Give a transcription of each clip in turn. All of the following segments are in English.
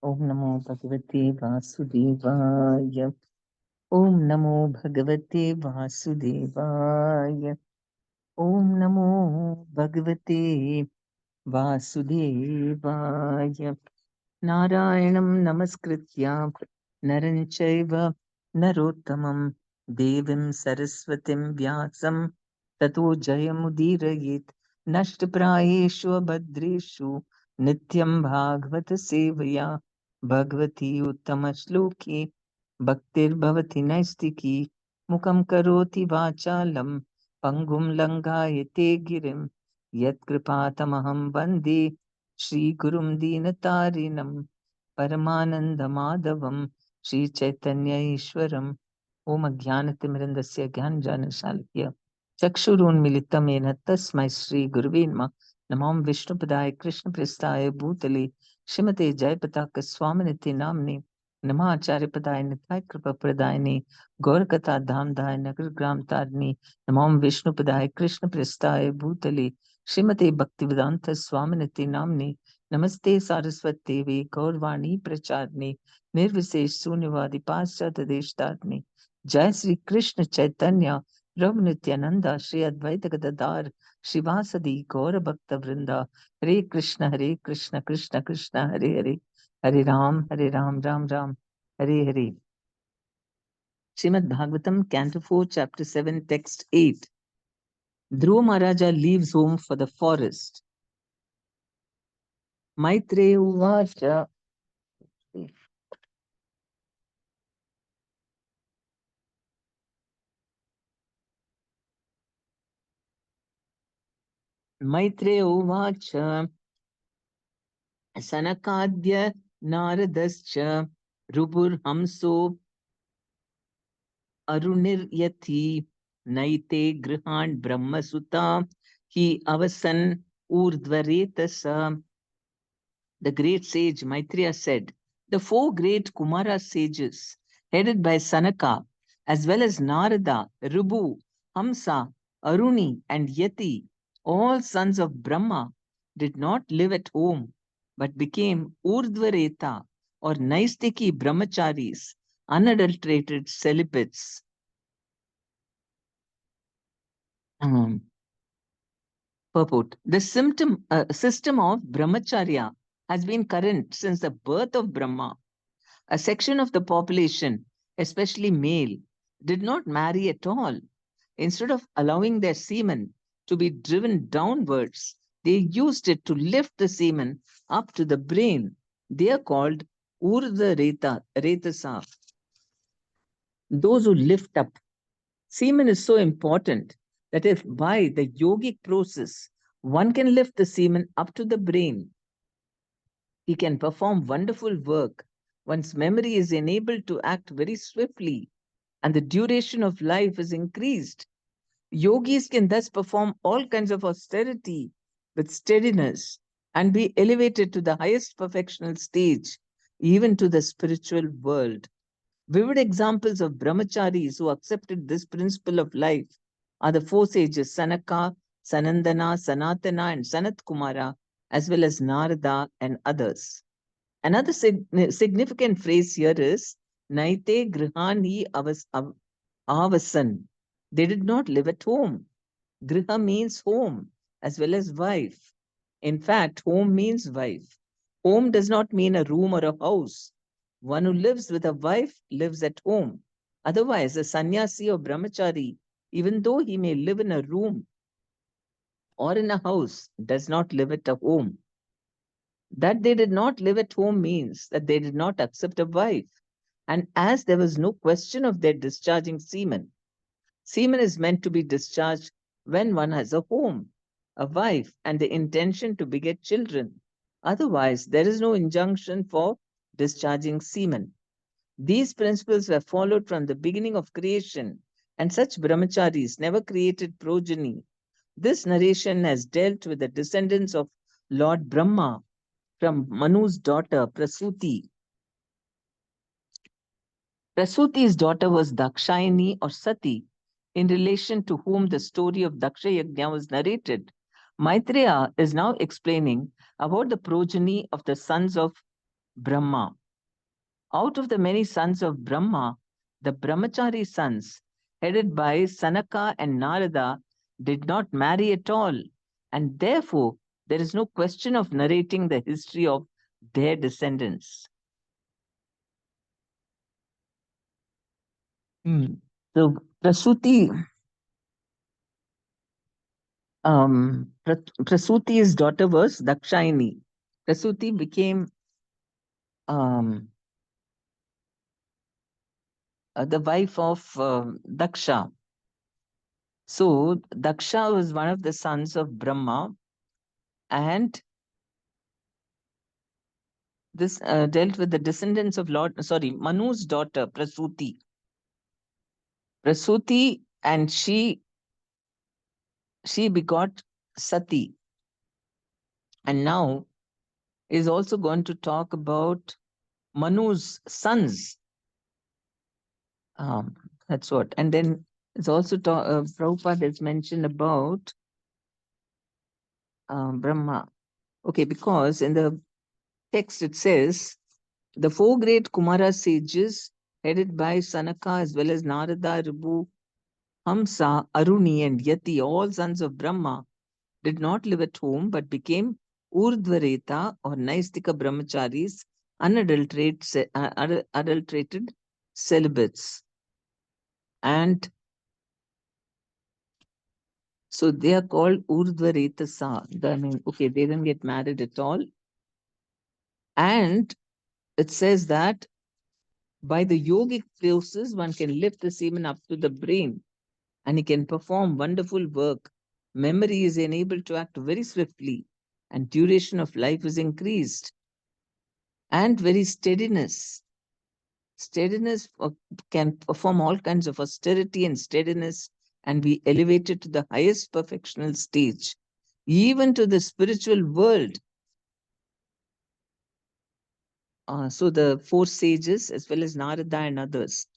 Om Namo Bhagavate Vasudevaya. Om Namo Bhagavate Vasudevaya. Om Namo Bhagavate Vasudevaya. Narayanam Namaskritya Naran Chaiva Narottamam Devim Saraswatim Vyasam Tato Jayamudirayit Nashtaprayeshu Abhadreshu Nityam Bhagavata Sevaya Bhagavati Uttama Shloki Bhaktir Bhavati Naistiki Mukam Karoti Vachalam Pangum Langayate Girim Yat Kripatamaham Vande Shri Gurum Dinatarinam Paramananda Madhavam Shri Chaitanya Ishwaram Om Ajnanatimirandasya Gyanjanashalakya Chakshurunmilitamena Tasmai Shri Guruvinma Namam Vishnupadaya Krishna Prestaya Bhutale Shrimate Jayapataka Swaminiti Namni Namacharyapadaya Nitai Kripa Pradayani Gaurkata Dhamdaya Nagar Gram Tarni Namam Vishnupadaya Krishna Prestaya Bhutale Shrimate Bhaktivedanta Swaminiti Namni Namaste Saraswati Devi Gaurvani Pracharni Nirvisesh Sunyavadi Paschata Deshtarni Jai Sri Krishna Chaitanya Prabhu Nityananda Shri Advaita Gadadhar Shivasadi Gaura Bhakta Vrinda Hare Krishna Krishna Krishna Hare Hare Hare Ram Ram Ram Hare Hare. Srimad Bhagavatam Canto 4 Chapter 7 Text 8. Dhruva Maharaja leaves home for the forest. Maitreya Uvacha. Maitreya Uvacha Sanakadya Naradascha Rubur Hamso Aruniryati Naite Grihan Brahmasuta Hi Avasan Urdvaretasa. The great sage Maitreya said, the four great Kumara sages, headed by Sanaka, as well as Narada, Rubu, Hamsa, Aruni, and Yati, all sons of Brahma, did not live at home, but became Urdhvareta or Naistiki Brahmacharis, unadulterated celibates. Purport. The system of Brahmacharya has been current since the birth of Brahma. A section of the population, especially male, did not marry at all. Instead of allowing their semen to be driven downwards, they used it to lift the semen up to the brain. They are called Urdhva Retasa, those who lift up. Semen is so important that if by the yogic process one can lift the semen up to the brain, he can perform wonderful work. One's memory is enabled to act very swiftly, and the duration of life is increased. Yogis can thus perform all kinds of austerity with steadiness and be elevated to the highest perfectional stage, even to the spiritual world. Vivid examples of brahmacharis who accepted this principle of life are the four sages Sanaka, Sanandana, Sanatana, and Sanat Kumara, as well as Narada and others. Another significant phrase here is Naite Grihani Avasan. They did not live at home. Griha means home as well as wife. In fact, home means wife. Home does not mean a room or a house. One who lives with a wife lives at home. Otherwise, a sannyasi or brahmachari, even though he may live in a room or in a house, does not live at a home. That they did not live at home means that they did not accept a wife. And as there was no question of their discharging semen, semen is meant to be discharged when one has a home, a wife, and the intention to beget children. Otherwise, there is no injunction for discharging semen. These principles were followed from the beginning of creation, and such brahmacharis never created progeny. This narration has dealt with the descendants of Lord Brahma from Manu's daughter Prasuti. Prasuti's daughter was Dakshayani or Sati, in relation to whom the story of Daksha Yajna was narrated. Maitreya is now explaining about the progeny of the sons of Brahma. Out of the many sons of Brahma, the brahmachari sons, headed by Sanaka and Narada, did not marry at all, and therefore there is no question of narrating the history of their descendants. So Prasuti's daughter was Dakshayani. Prasuti became the wife of Daksha. So Daksha was one of the sons of Brahma, and this dealt with the descendants of Manu's daughter Prasuti. Prasuti, and she begot Sati, and now is also going to talk about Manu's sons. That's what. And then it's also Prabhupada has mentioned about Brahma. Okay, because in the text it says, the four great Kumara sages, headed by Sanaka as well as Narada, Ribu, Hamsa, Aruni, and Yati, all sons of Brahma, did not live at home but became Urdhvareta or Naistika Brahmacharis, unadulterated celibates. And so they are called Urdhvaretasa. I mean, okay, they didn't get married at all. And it says that by the yogic process, one can lift the semen up to the brain and he can perform wonderful work. Memory is enabled to act very swiftly and duration of life is increased. And very steadiness. Steadiness can perform all kinds of austerity and steadiness and be elevated to the highest perfectional stage, even to the spiritual world. So the four sages, as well as Narada and others.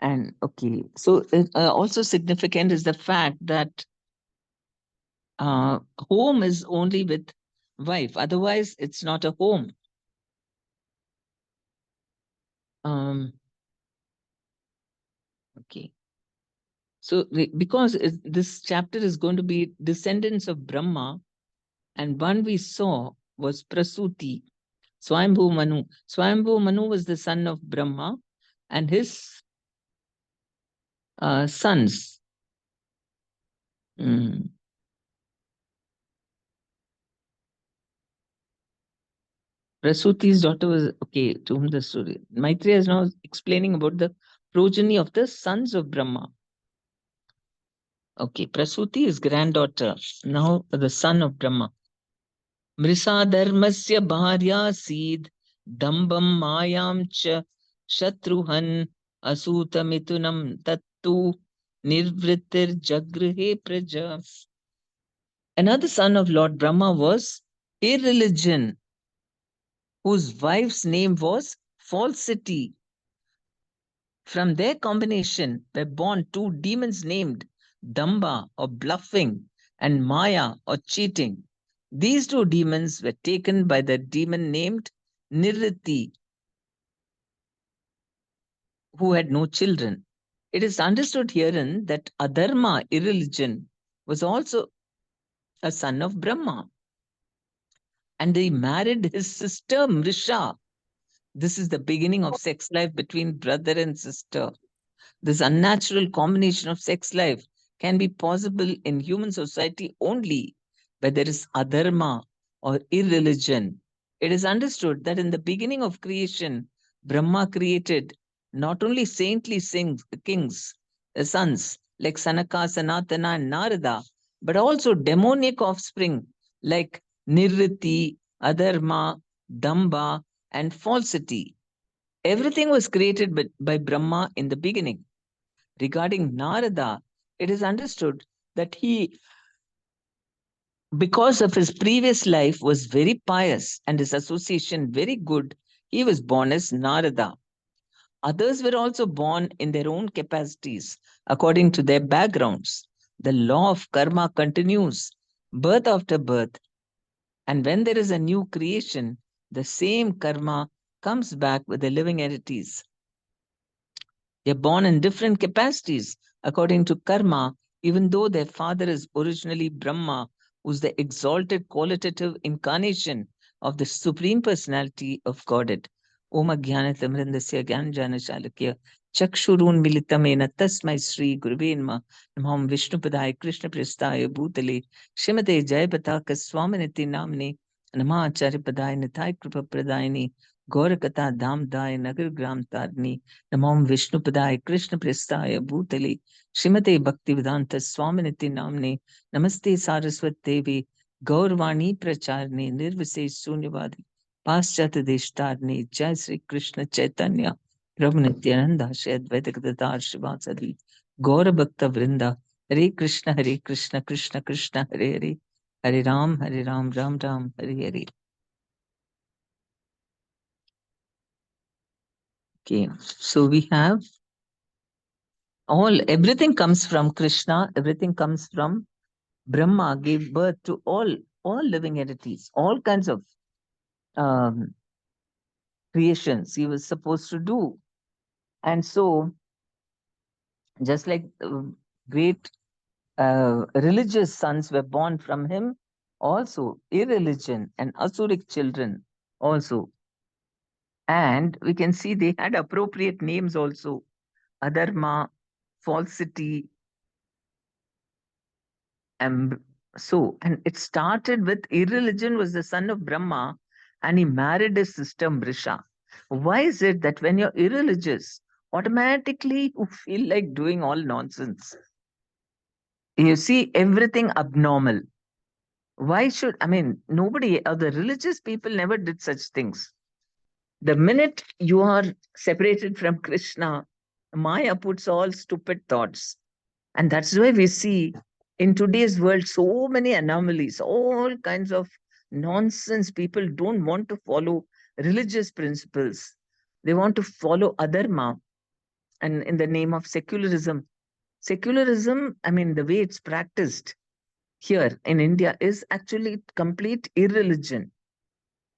And okay, so also significant is the fact that home is only with wife, otherwise it's not a home. Okay. So because this chapter is going to be descendants of Brahma, and one we saw was Prasuti, Swayambhu Manu. Swayambhu Manu was the son of Brahma, and his sons. Prasuti's daughter was, okay, to whom the story. Maitreya is now explaining about the progeny of the sons of Brahma. Okay, Prasuti is granddaughter, now the son of Brahma. Mrisa dharmasya bharya seed, dambam mayam cha shatruhan asuta mitunam tattu nirvritir jagrihe praja. Another son of Lord Brahma was Irreligion, whose wife's name was Falsity. From their combination were born two demons named Damba or bluffing and Maya or cheating. These two demons were taken by the demon named Nirriti, who had no children. It is understood herein that Adharma, irreligion, was also a son of Brahma. And he married his sister Mrisha. This is the beginning of sex life between brother and sister. This unnatural combination of sex life can be possible in human society only where there is adharma or irreligion. It is understood that in the beginning of creation, Brahma created not only saintly kings, sons like Sanaka, Sanatana, and Narada, but also demonic offspring like Nirriti, Adharma, Damba, and falsity. Everything was created by Brahma in the beginning. Regarding Narada, it is understood that he, because of his previous life, was very pious and his association very good. He was born as Narada. Others were also born in their own capacities according to their backgrounds. The law of karma continues, birth after birth, and when there is a new creation, the same karma comes back with the living entities. They're born in different capacities according to karma, even though their father is originally Brahma, who's the exalted qualitative incarnation of the Supreme Personality of Godhead. Om Ajnanatamrindasya Gyanjanashalakya Chakshurun Militamena Tasmai Sri Guruve Namaha Namaham Vishnupadaya Krishna Prestaya Bhutale Shrimate Jayapataka Swaminiti Namne Namah Acharyapadaya Nitai Kripa Pradayani Gaurakatha Dhamdaya Nagar Gram Tarni Namam Vishnupadaya Krishna Prestaya Bhutale Shrimate Bhaktivedanta Swaminiti Namne Namaste Saraswat Devi Gaurvani Pracharne Nirvisesh Sunyavadi Paschat Deshtarne Jai Sri Krishna Chaitanya Prabhu Nityananda Shri Advaita Gadadhar Shivasadi Gaura Bhakta Vrinda Hare Krishna Krishna Krishna Hare Hare Hare Ram Ram Ram Hare Hare. Okay, so we have everything comes from Krishna, everything comes from Brahma, gave birth to all living entities, all kinds of um, creations he was supposed to do. And so, just like great religious sons were born from him, also irreligion and asuric children also. And we can see they had appropriate names also: adharma, falsity, and and it started with irreligion was the son of Brahma, and he married his sister Mrisha. Why is it that when you're irreligious, automatically you feel like doing all nonsense? You see everything abnormal. Why should, I mean, nobody, the religious people never did such things. The minute you are separated from Krishna, Maya puts all stupid thoughts. And that's why we see in today's world so many anomalies, all kinds of nonsense. People don't want to follow religious principles. They want to follow adharma and in the name of secularism. Secularism, I mean, the way it's practiced here in India is actually complete irreligion.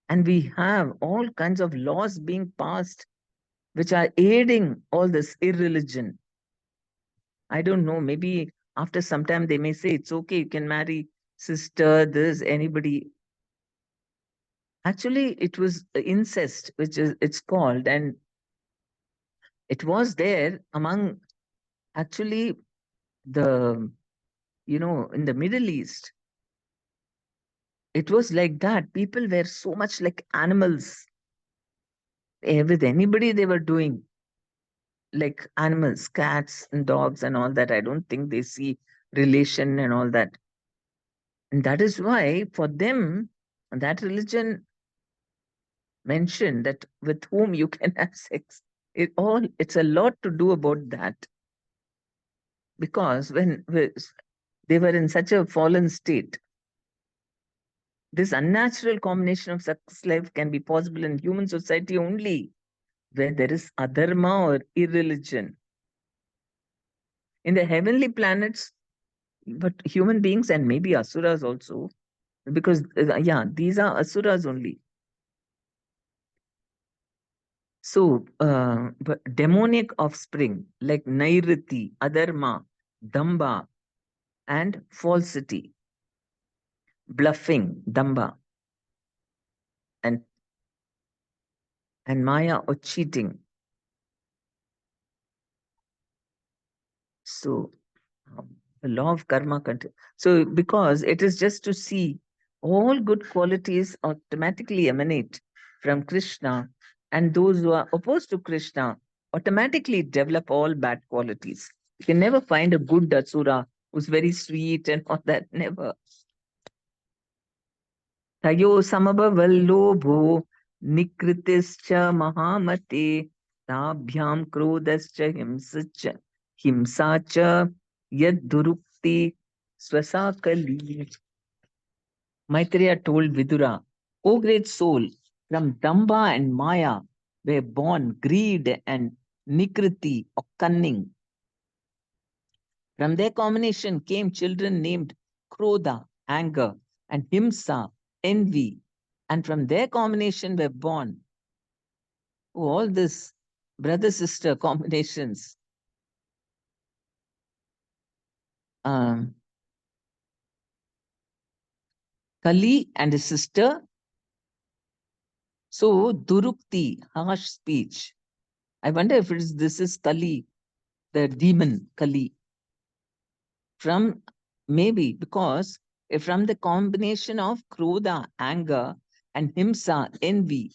And we have all kinds of laws being passed which are aiding all this irreligion. I don't know, maybe after some time they may say it's okay, you can marry sister, this, anybody. Actually, it was incest, which is it's called, and it was there among actually the, in the Middle East. It was like that. People were so much like animals. With anybody they were doing like animals, cats and dogs and all that. I don't think they see relation and all that. And that is why for them, that religion mentioned that with whom you can have sex. It's a lot to do about that. Because when they were in such a fallen state, this unnatural combination of sex life can be possible in human society only where there is adharma or irreligion. In the heavenly planets, but human beings and maybe asuras also, because these are asuras only. So, but demonic offspring like nairiti, adharma, damba, and falsity, bluffing, damba, and maya or cheating. So, the law of karma continues. So, because it is just to see all good qualities automatically emanate from Krishna, and those who are opposed to Krishna automatically develop all bad qualities. You can never find a good asura who's very sweet and all that. Never. Tayo samabhavallobho nikritischa mahamate tabhyam krodascha himsacha yad durukti swasakali. Maitreya told Vidura, O great soul, from Damba and Maya were born greed and Nikriti or cunning. From their combination came children named Krodha, anger, and Himsa, envy. And from their combination were born all this brother-sister combinations. Um, Kali and his sister. So Durukti, harsh speech. I wonder if this is Kali, the demon Kali. From maybe because from the combination of Krodha, anger, and Himsa, envy,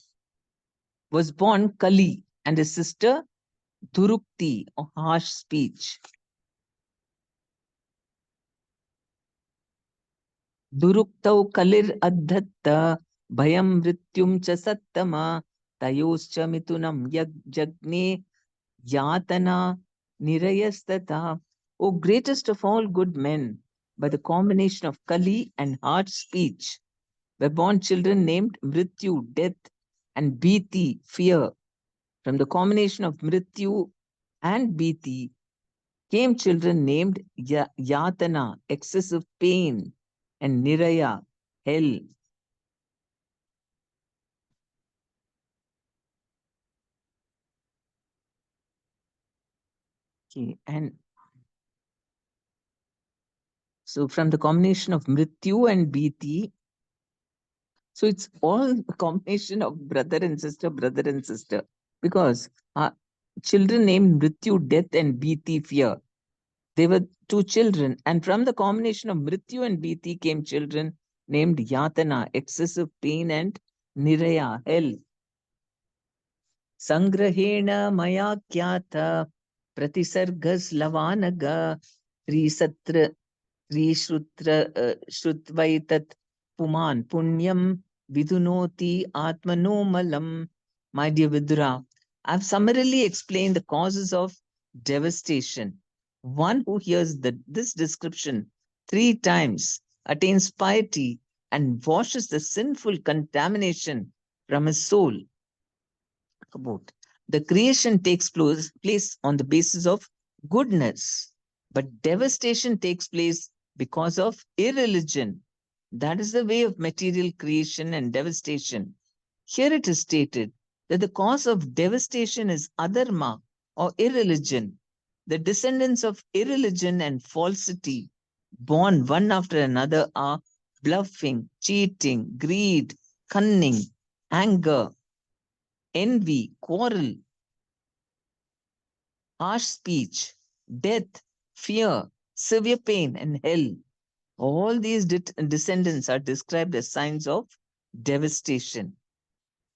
was born Kali and his sister Durukti, or harsh speech. Duruktau kalir adhatta bhayam mrityum cha sattama tayoscha mitunam jagne yatana nirayastata. O greatest of all good men, by the combination of Kali and harsh speech, were born children named Mrityu, death, and Bhiti, fear. From the combination of Mrityu and Bhiti came children named Yatana, excessive pain, and Niraya, hell. Okay, and so from the combination of Mrityu and Bhiti, so it's all a combination of brother and sister, because children named Mrityu, death, and Bhiti, fear. They were two children, and from the combination of Mrityu and Bhiti came children named Yatana, excessive pain, and Niraya, hell. संग्रहेण मया ज्ञात प्रतिसर्गस्लवानग त्रिसत्र त्रिश्रुत्र श्रुत्वैतत् पुमान् पुण्यं vidunoti atmanomalam. My dear Vidura, I've summarily explained the causes of devastation. One who hears this description 3 times attains piety and washes the sinful contamination from his soul. About the creation takes place on the basis of goodness, but devastation takes place because of irreligion. That is the way of material creation and devastation. Here it is stated that the cause of devastation is adharma or irreligion. The descendants of irreligion and falsity, born one after another, are bluffing, cheating, greed, cunning, anger, envy, quarrel, harsh speech, death, fear, severe pain, and hell. All these descendants are described as signs of devastation.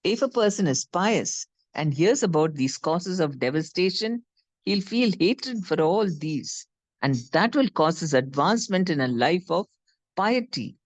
If a person is pious and hears about these causes of devastation, he'll feel hatred for all these, and that will cause his advancement in a life of piety.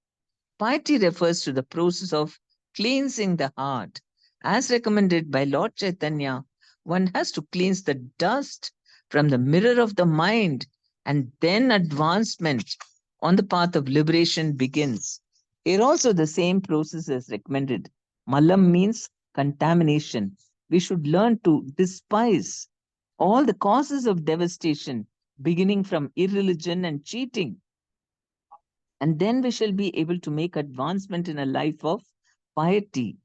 Piety refers to the process of cleansing the heart. As recommended by Lord Chaitanya, one has to cleanse the dust from the mirror of the mind, and then advancement on the path of liberation begins. Here also the same process is recommended. Malam means contamination. We should learn to despise all the causes of devastation, beginning from irreligion and cheating, and then we shall be able to make advancement in a life of piety.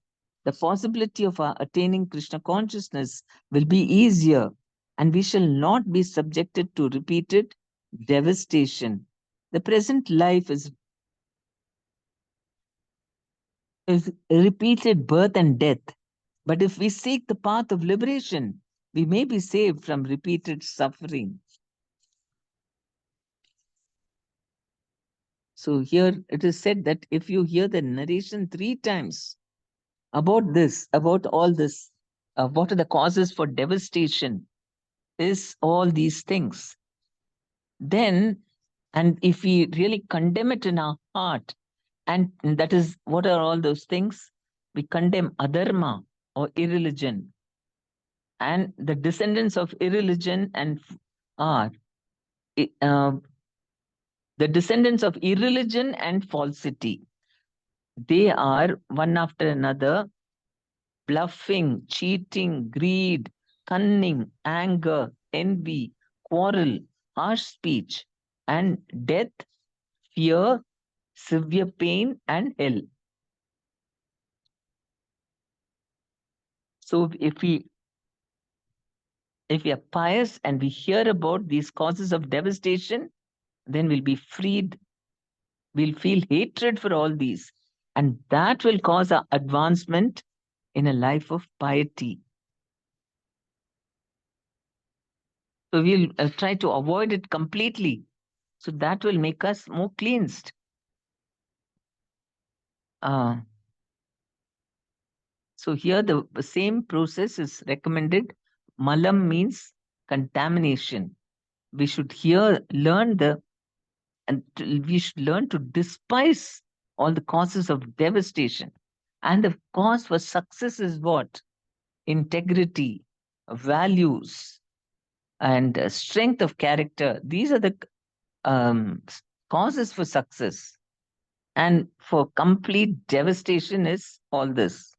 The possibility of our attaining Krishna consciousness will be easier, and we shall not be subjected to repeated devastation. The present life is repeated birth and death, but if we seek the path of liberation, we may be saved from repeated suffering. So here it is said that if you hear the narration 3 times, about this, about all this, what are the causes for devastation, is all these things. Then, and if we really condemn it in our heart, and that is, what are all those things? We condemn adharma or irreligion, and the descendants of irreligion and are uh, the descendants of irreligion and falsity. They are one after another bluffing, cheating, greed, cunning, anger, envy, quarrel, harsh speech, and death, fear, severe pain, and hell. So if we are pious and we hear about these causes of devastation, then we'll be freed. We'll feel hatred for all these. And that will cause our advancement in a life of piety. So we'll try to avoid it completely. So that will make us more cleansed. Uh, so here the same process is recommended. Malam means contamination. We should here learn we should learn to despise all the causes of devastation. And the cause for success is what? Integrity, values, and strength of character. These are the causes for success. And for complete devastation is all this.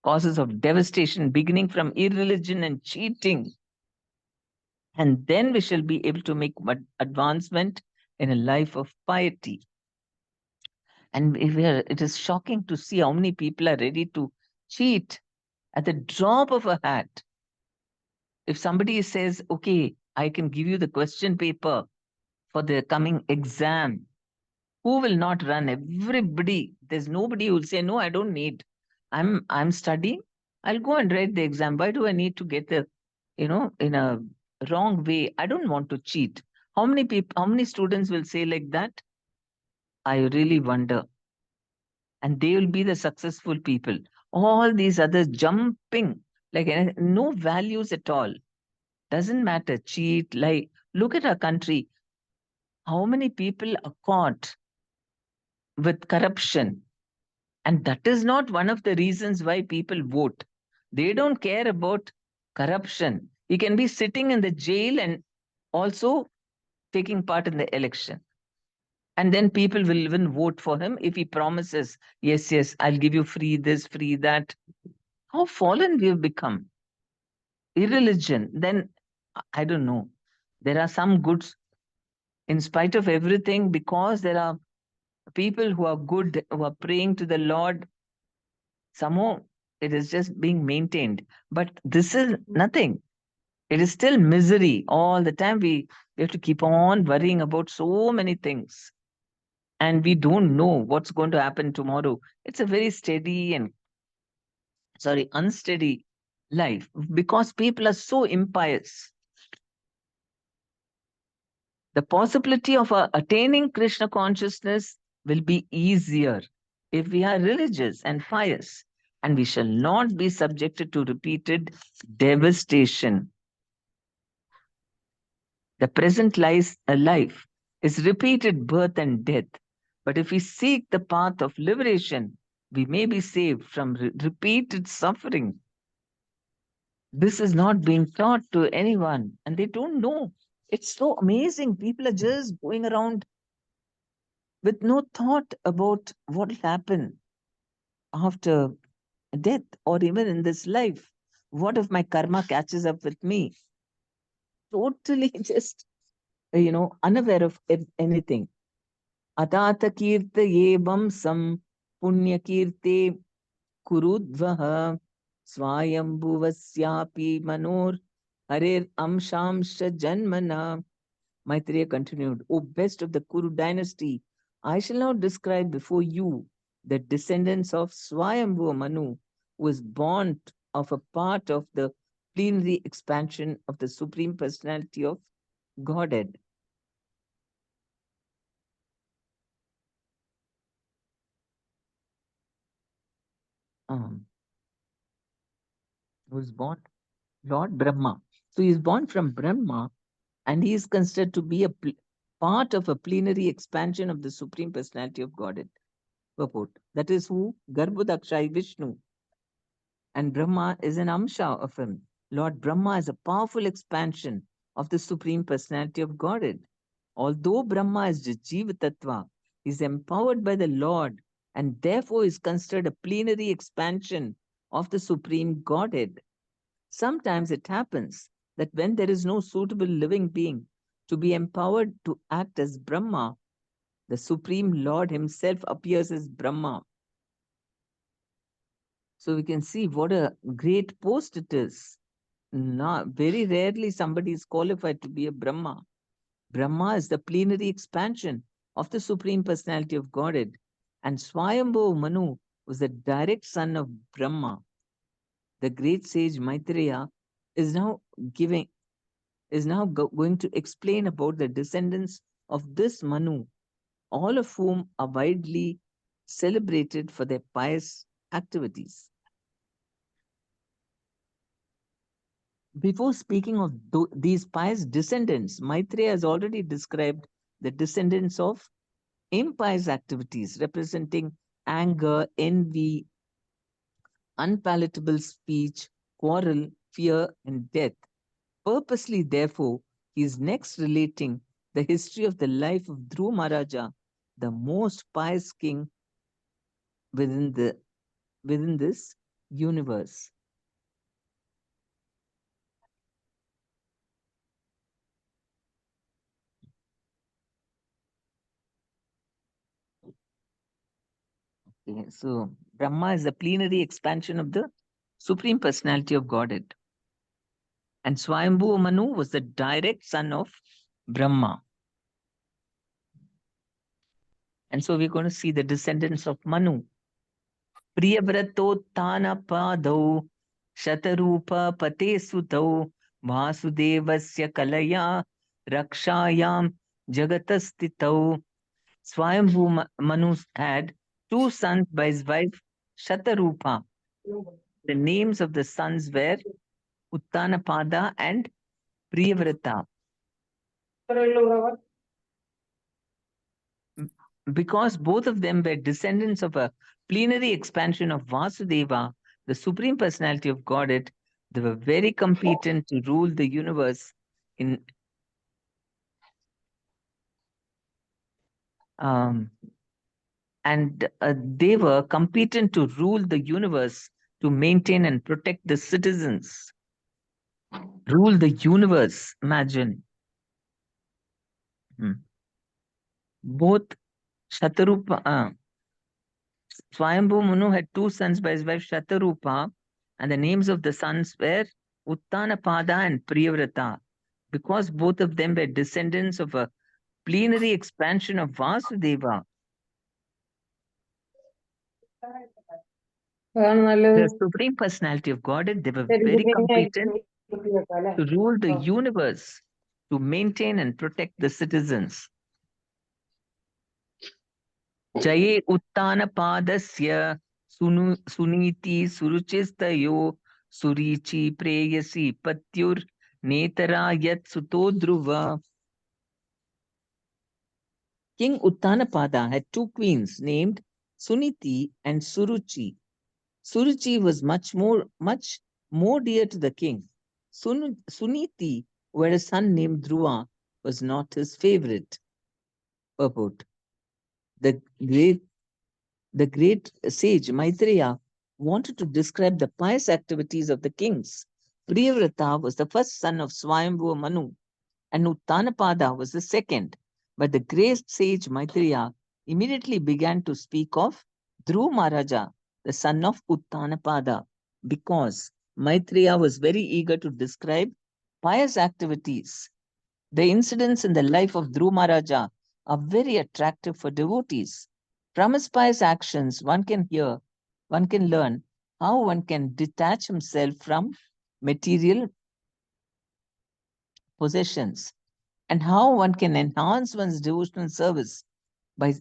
Causes of devastation beginning from irreligion and cheating. And then we shall be able to make advancement in a life of piety. And it is shocking to see how many people are ready to cheat at the drop of a hat. If somebody says, okay, I can give you the question paper for the coming exam, who will not run? Everybody. There's nobody who will say, no, I don't need. I'm studying. I'll go and write the exam. Why do I need to get in a wrong way? I don't want to cheat. How many students will say like that? I really wonder. And they will be the successful people. All these others jumping like no values at all. Doesn't matter, cheat, lie. Look at our country. How many people are caught with corruption? And that is not one of the reasons why people vote. They don't care about corruption. He can be sitting in the jail and also taking part in the election. And then people will even vote for him if he promises, yes, yes, I'll give you free this, free that. How fallen we have become. Irreligion. Then, I don't know. There are some goods in spite of everything, because there are people who are good, who are praying to the Lord. Somehow it is just being maintained. But this is nothing. It is still misery. All the time we have to keep on worrying about so many things. And we don't know what's going to happen tomorrow. It's a very unsteady life because people are so impious. The possibility of attaining Krishna consciousness will be easier if we are religious and pious, and we shall not be subjected to repeated devastation. The present life is repeated birth and death, but if we seek the path of liberation, we may be saved from repeated suffering. This is not being taught to anyone, and they don't know. It's so amazing. People are just going around with no thought about what will happen after death or even in this life. What if my karma catches up with me? Totally just, unaware of anything. Atata kirta yevam sam punya kirte kurudvaha swayambhuvasyapi manor harir amshamsha janmana. Maitreya continued, O best of the Kuru dynasty, I shall now describe before you the descendants of Swayambhu Manu, who was born of a part of the plenary expansion of the Supreme Personality of Godhead. Who was born? Lord Brahma. So he is born from Brahma, and he is considered to be a part of a plenary expansion of the Supreme Personality of Godhead. Purport. That is who? Garbhodakshai Vishnu. And Brahma is an amsha of him. Lord Brahma is a powerful expansion of the Supreme Personality of Godhead. Although Brahma is the Jiva Tattva, he is empowered by the Lord and therefore is considered a plenary expansion of the Supreme Godhead. Sometimes it happens that when there is no suitable living being to be empowered to act as Brahma, the Supreme Lord Himself appears as Brahma. So we can see what a great post it is. Very rarely somebody is qualified to be a Brahma. Brahma is the plenary expansion of the Supreme Personality of Godhead, and Swayambhu Manu was the direct son of Brahma. The great sage Maitreya is now giving going to explain about the descendants of this Manu, all of whom are widely celebrated for their pious activities. Before speaking of these pious descendants, Maitreya has already described the descendants of impious activities representing anger, envy, unpalatable speech, quarrel, fear, and death. Purposely, therefore, he is next relating the history of the life of Dhruva Maharaja, the most pious king within this universe. Okay, so Brahma is the plenary expansion of the Supreme Personality of Godhead. And Swayambhu Manu was the direct son of Brahma. And so we're going to see the descendants of Manu. Priyavratottanapadau Shatarupa Pate Sutau Vasudevasya Kalaya Rakshayam Jagatastitau. Swayambhu Manu had two sons by his wife Shatarupa. The names of the sons were Uttanapada and Priyavrata. Because both of them were descendants of a plenary expansion of Vasudeva, the Supreme Personality of Godhead, they were very competent to rule the universe in and they were competent to rule the universe, to maintain and protect the citizens. Rule the universe, imagine. Both Shatarupa, Swayambhu Manu had two sons by his wife Shatarupa, and the names of the sons were Uttanapada and Priyavrata. Because both of them were descendants of a plenary expansion of Vasudeva, the Supreme Personality of Godhead, they were very competent to rule the universe, to maintain and protect the citizens. Jaye Uttanapadasya Suniti Suruchistayo Surichi Preyasi Patyur Netara Yat Sutodruva. King Uttanapada had two queens named Suniti and Suruchi. Suruchi was much more dear to the king. Suniti, who had a son named Dhruva, was not his favorite. Purport. The great sage Maitreya wanted to describe the pious activities of the kings. Priyavrata was the first son of Swayambhu Manu, and Uttanapada was the second. But the great sage Maitreya immediately began to speak of Dhruva Maharaja, the son of Uttanapada, because Maitreya was very eager to describe pious activities. The incidents in the life of Dhruva Maharaja are very attractive for devotees. From his pious actions, one can learn how one can detach himself from material possessions and how one can enhance one's devotional service by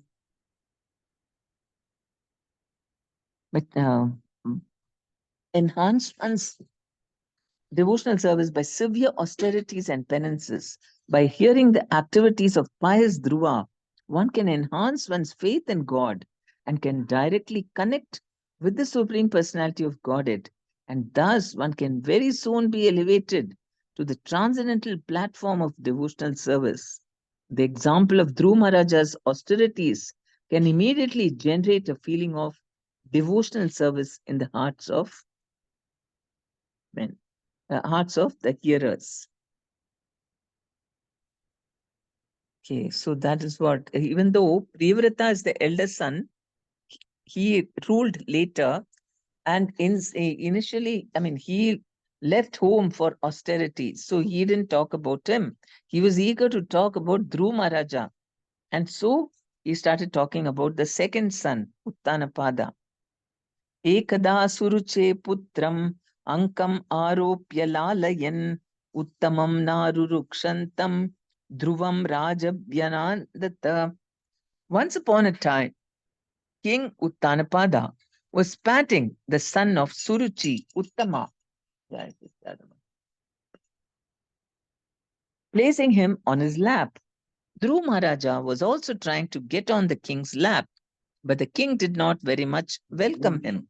enhance one's devotional service by severe austerities and penances. By hearing the activities of pious Dhruva, one can enhance one's faith in God and can directly connect with the Supreme Personality of Godhead. And thus, one can very soon be elevated to the transcendental platform of devotional service. The example of Dhruva Maharaja's austerities can immediately generate a feeling of devotional service in the hearts of men. hearts of the hearers. Okay, so that is what, even though Priyavrata is the eldest son, he ruled later, and initially, I mean, he left home for austerity, so he didn't talk about him. He was eager to talk about Dhruv Maharaja, and so he started talking about the second son, Uttanapada. Ekada suruche putram ankam aropya lalayan uttamam narurukshantam dhruvam rajabhyanandata. Once upon a time, King Uttanapada was patting the son of Suruchi, Uttama, placing him on his lap. Dhruv Maharaja was also trying to get on the king's lap, but the king did not very much welcome him.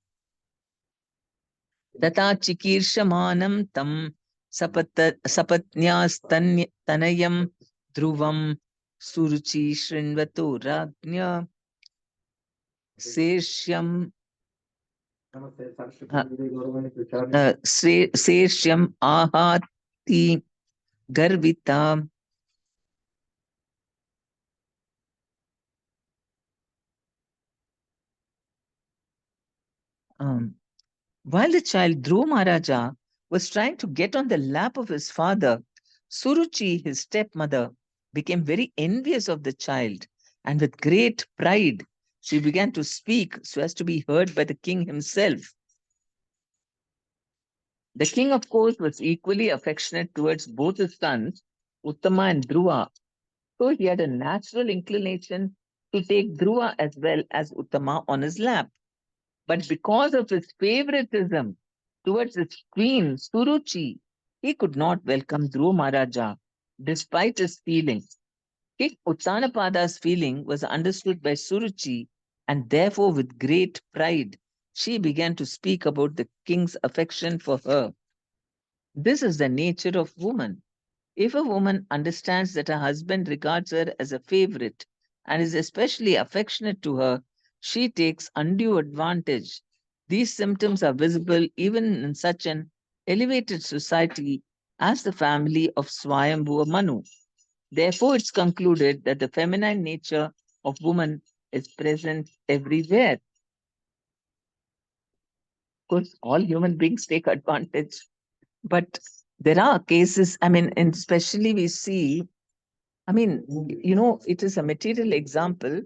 Tata chikirshamanam tam sapatnyastanyam dhruvam suruchi shrinvato ragnya seshyam seshyam ahati garvita. While the child Dhruv Maharaja was trying to get on the lap of his father, Suruchi, his stepmother, became very envious of the child, and with great pride, she began to speak so as to be heard by the king himself. The king, of course, was equally affectionate towards both his sons, Uttama and Dhruva, so he had a natural inclination to take Dhruva as well as Uttama on his lap. But because of his favoritism towards his queen, Suruchi, he could not welcome Dhruva Maharaja despite his feelings. King Uttanapada's feeling was understood by Suruchi, and therefore, with great pride, she began to speak about the king's affection for her. This is the nature of woman. If a woman understands that her husband regards her as a favorite and is especially affectionate to her, she takes undue advantage. These symptoms are visible even in such an elevated society as the family of Swayambhuva Manu. Therefore, it's concluded that the feminine nature of woman is present everywhere. Of course, all human beings take advantage, but there are cases, I mean, and especially we see, I mean, it is a material example,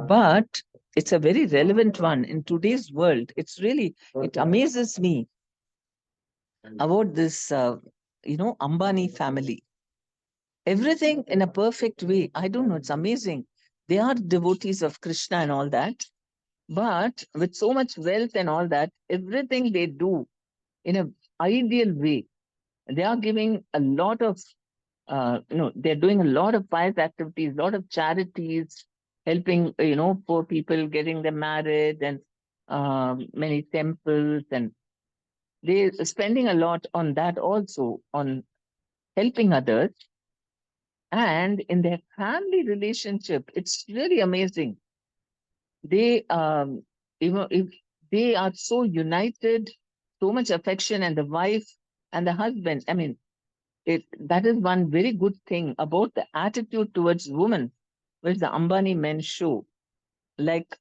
but it's a very relevant one in today's world. It amazes me about this, Ambani family. Everything in a perfect way. I don't know, it's amazing. They are devotees of Krishna and all that, but with so much wealth and all that, everything they do in an ideal way. They are giving a lot of they're doing a lot of pious activities, a lot of charities, helping, poor people, getting them married, and many temples, and they're spending a lot on that also, on helping others. And in their family relationship, it's really amazing. They, if they are so united, so much affection, and the wife and the husband, I mean, that is one very good thing about the attitude towards women, which the Ambani men show. Like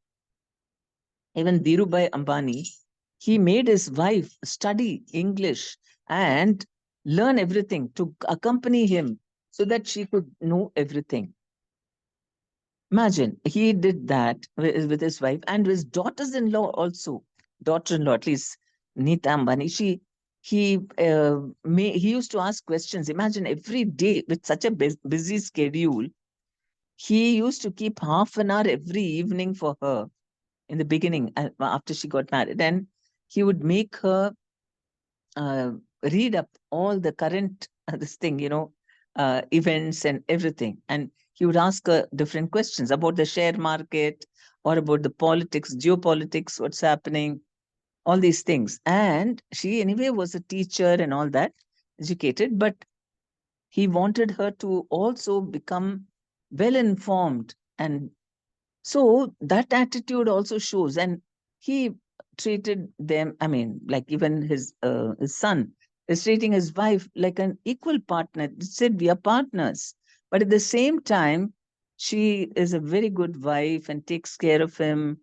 even Dhirubhai Ambani, he made his wife study English and learn everything to accompany him so that she could know everything. Imagine, he did that with his wife and his daughters-in-law also. Daughter-in-law, at least Neeta Ambani, he used to ask questions. Imagine every day with such a busy schedule, he used to keep half an hour every evening for her in the beginning after she got married, and he would make her uh, read up all the current events and everything, and he would ask her different questions about the share market or about the politics, geopolitics, what's happening, all these things. And she anyway was a teacher and all that, educated, but he wanted her to also become well informed. And so that attitude also shows. And he treated them, I mean, like even his son, is treating his wife like an equal partner. He said, we are partners. But at the same time, she is a very good wife and takes care of him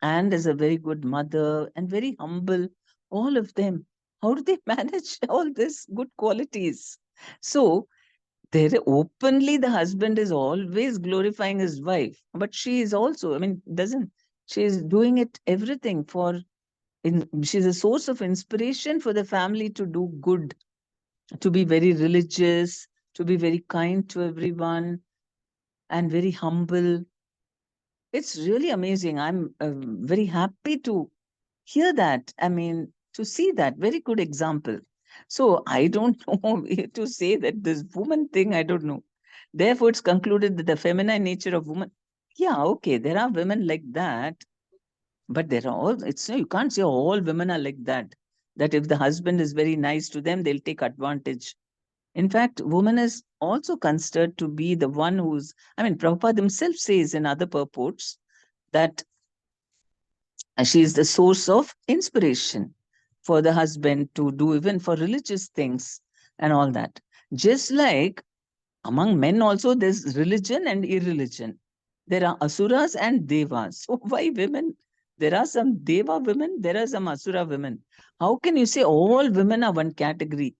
and is a very good mother and very humble. All of them. How do they manage all these good qualities? So, there openly the husband is always glorifying his wife, but she is also, I mean, doesn't she is doing it everything for she's a source of inspiration for the family to do good, to be very religious, to be very kind to everyone, and very humble. It's really amazing. I'm very happy to hear that. I mean, to see that. Very good example. So I don't know to say that this woman thing, I don't know. Therefore, it's concluded that the feminine nature of woman, yeah, okay, there are women like that, but there are all, it's you can't say all women are like that. That if the husband is very nice to them, they'll take advantage. In fact, woman is also considered to be the one who's, I mean, Prabhupada himself says in other purports that she is the source of inspiration for the husband to do even for religious things and all that. Just like among men also, there's religion and irreligion. There are asuras and devas. So why women? There are some deva women, there are some asura women. How can you say all women are one category?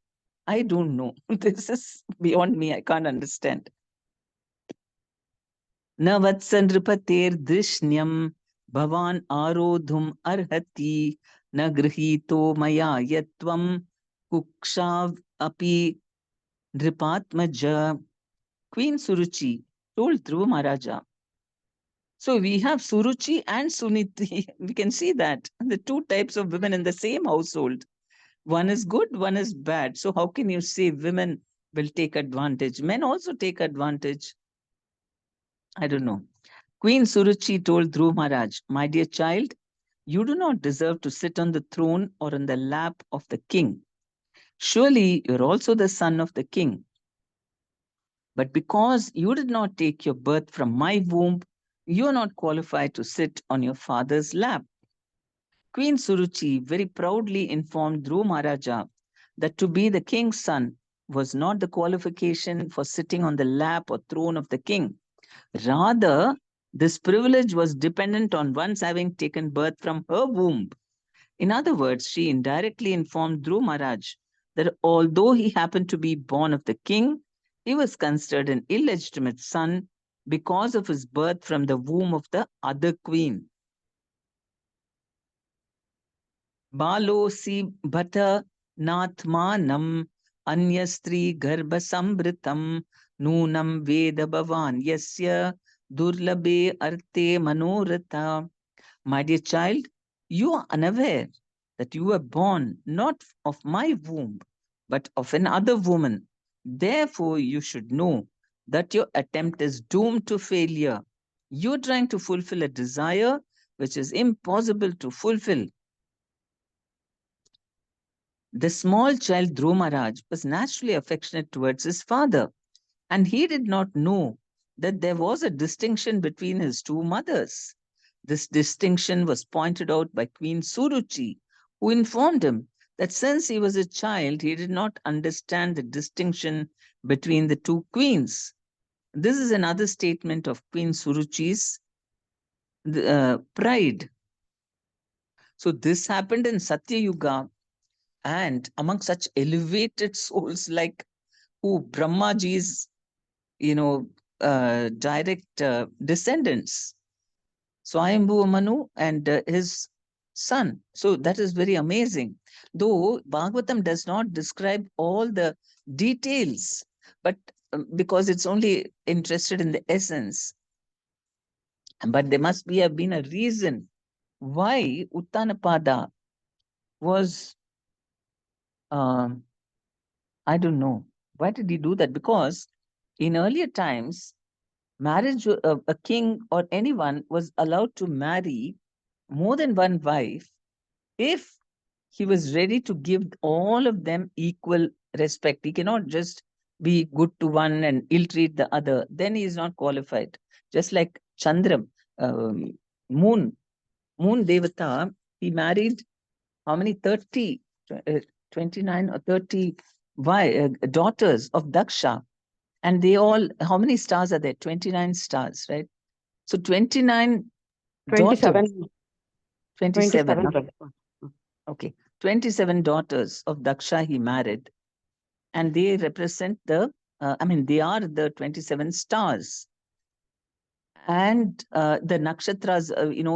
I don't know. This is beyond me. I can't understand. न वत्सनृपतेर्दृश्यं भवान् आरोधुम् अर्हति न गृहीतो मया यत्त्वं कुक्षाव अपि नृपात्मज. Queen Suruchi told Dhruva Maharaja. So we have Suruchi and Suniti. We can see that the two types of women in the same household. One is good, one is bad. So how can you say women will take advantage? Men also take advantage. I don't know. Queen Suruchi told Dhruv Maharaj, my dear child, you do not deserve to sit on the throne or on the lap of the king. Surely you're also the son of the king. But because you did not take your birth from my womb, you are not qualified to sit on your father's lap. Queen Suruchi very proudly informed Dhruv Maharaja that to be the king's son was not the qualification for sitting on the lap or throne of the king. Rather, this privilege was dependent on one's having taken birth from her womb. In other words, she indirectly informed Dhruv Maharaj that although he happened to be born of the king, he was considered an illegitimate son because of his birth from the womb of the other queen. Balosi bhata nathmanam anyastri garbha sambritam nunam veda bhavan yasya durlabe arte manorata. My dear child, you are unaware that you were born not of my womb, but of another woman. Therefore, you should know that your attempt is doomed to failure. You're trying to fulfill a desire which is impossible to fulfill. The small child Dhruv Maharaj was naturally affectionate towards his father, and he did not know that there was a distinction between his two mothers. This distinction was pointed out by Queen Suruchi, who informed him that since he was a child, he did not understand the distinction between the two queens. This is another statement of Queen Suruchi's pride. So this happened in Satya Yuga, and among such elevated souls like who Brahmaji's, direct descendants, Swayambhu Manu and his son. So that is very amazing. Though Bhagavatam does not describe all the details, but because it's only interested in the essence. But there must be have been a reason why Uttanapada was, um, I don't know, why did he do that? Because in earlier times, marriage, a king or anyone was allowed to marry more than one wife if he was ready to give all of them equal respect. He cannot just be good to one and ill treat the other. Then he is not qualified. Just like Chandra, um, moon, moon Devata, he married how many? 30, 29 or 30 daughters of Daksha. And they all, how many stars are there? 29 stars, right? So 29 daughters. 27. 27. Okay. 27 daughters of Daksha he married. And they represent they are the 27 stars. And the nakshatras,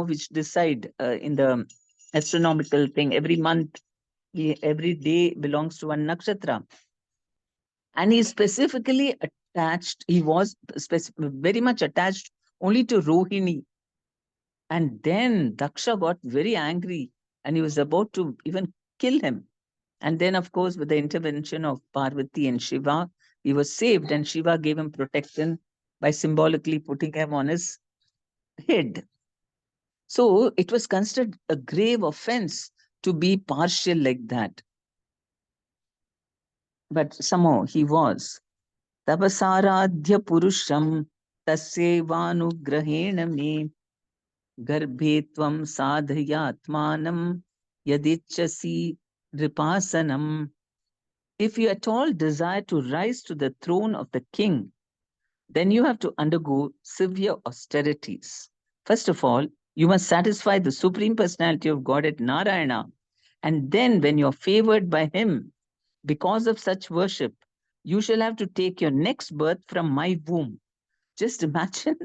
which decide in the astronomical thing, every month, every day belongs to one nakshatra. And he specifically attached, he was very much attached only to Rohini. And then Daksha got very angry and he was about to even kill him. And then, of course, with the intervention of Parvati and Shiva, he was saved, and Shiva gave him protection by symbolically putting him on his head. So it was considered a grave offense to be partial like that. But somehow he was. Tapasaradhya purusham tasyevanugrahena me garbhe tvam sadhyatmanam yadichasi ripasanam. If you at all desire to rise to the throne of the king, then you have to undergo severe austerities. First of all, you must satisfy the Supreme Personality of Godhead Narayana. And then, when you're favored by him, because of such worship, you shall have to take your next birth from my womb. Just imagine.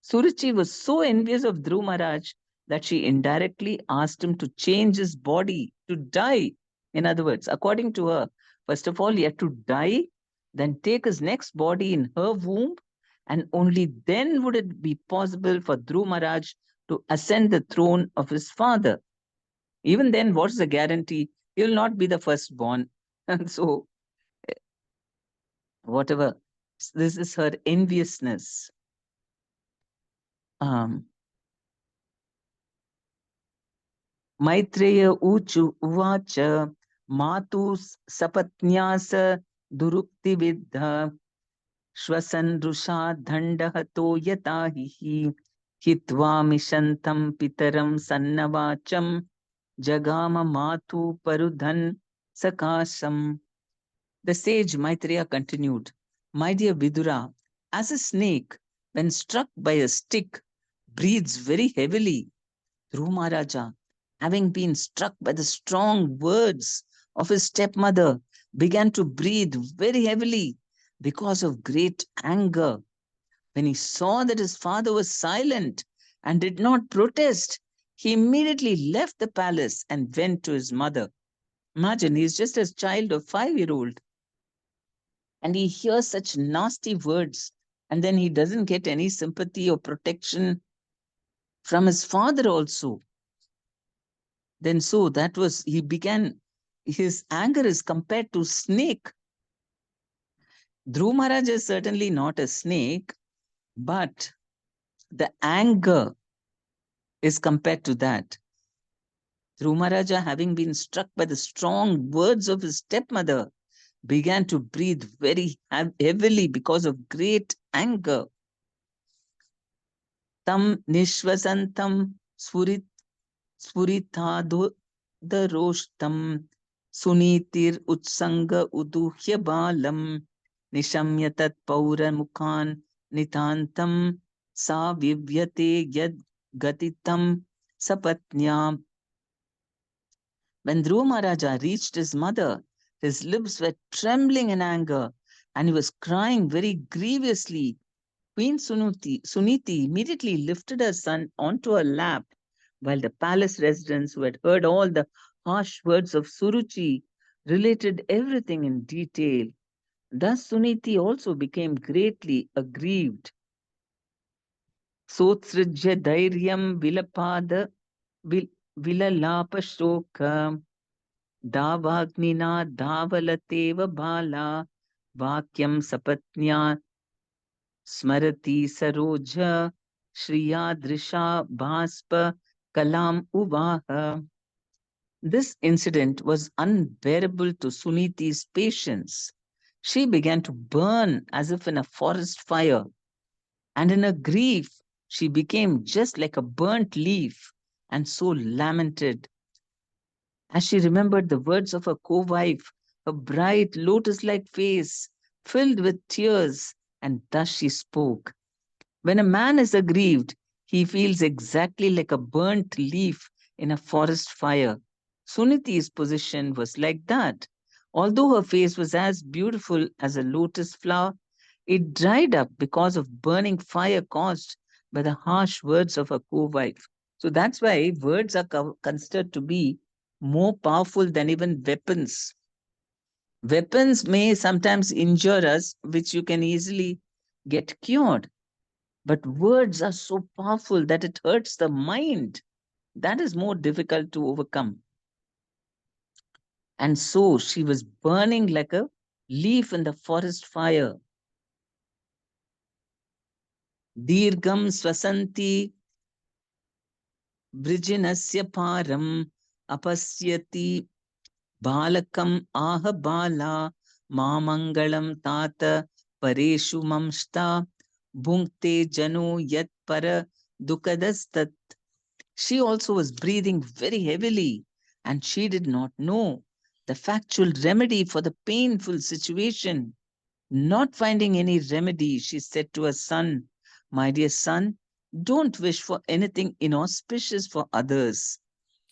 Suruchi was so envious of Dhruv Maharaj that she indirectly asked him to change his body, to die. In other words, according to her, first of all, he had to die, then take his next body in her womb, and only then would it be possible for Dhruv Maharaj to ascend the throne of his father. Even then, what's the guarantee? He will not be the firstborn. And so, whatever, this is her enviousness. Maitreya uvacha matu sapatnyasa durukti vidha shvasandrusha dhandahato yatahihi hitva mishantam pitaram sannavacham jagama matu parudhan sakasam. The sage Maitreya continued, My dear Vidura, as a snake, when struck by a stick, breathes very heavily, Dhruv Maharaja, having been struck by the strong words of his stepmother, began to breathe very heavily because of great anger. When he saw that his father was silent and did not protest, he immediately left the palace and went to his mother. Imagine, he's just a child of 5-year-old and he hears such nasty words, and then he doesn't get any sympathy or protection from his father also. Then so that was, he began, his anger is compared to snake. Dhruv Maharaj is certainly not a snake, but the anger is compared to that. Dhruv Maharaja, having been struck by the strong words of his stepmother, began to breathe very heavily because of great anger. Tam nishvasantam sfuritado daroshtam sunitir utsanga uduhya balam nishamya tat pauramukhan nitantam sa vivyate yad gatitam sapatnyam. When Dhruva Maharaja reached his mother, his lips were trembling in anger and he was crying very grievously. Queen Suniti immediately lifted her son onto her lap, while the palace residents, who had heard all the harsh words of Suruchi, related everything in detail. Thus Suniti also became greatly aggrieved. Sotsrijya dhairyam vilapada vilalapashoka Davagnina Davalateva Bala Vakyam Sapatnya Smarati Saroja Shriyadrisha Bhaspa Kalam Uvaha. This incident was unbearable to Suniti's patience. She began to burn as if in a forest fire, and in her grief she became just like a burnt leaf and so lamented. as she remembered the words of her co-wife, her bright lotus-like face filled with tears, and thus she spoke. When a man is aggrieved, he feels exactly like a burnt leaf in a forest fire. Suniti's position was like that. Although her face was as beautiful as a lotus flower, it dried up because of burning fire caused by the harsh words of her co-wife. So that's why words are considered to be more powerful than even weapons. Weapons may sometimes injure us, which you can easily get cured. But words are so powerful that it hurts the mind. That is more difficult to overcome. And so she was burning like a leaf in the forest fire. Dirgam swasanti vrijinasya param apasyati balakam aha bala mamangalam tata pareshu mamshta bhunkte jano yat para dukadastat. She also was breathing very heavily, and she did not know the factual remedy for the painful situation. Not finding any remedy, she said to her son, "My dear son, don't wish for anything inauspicious for others.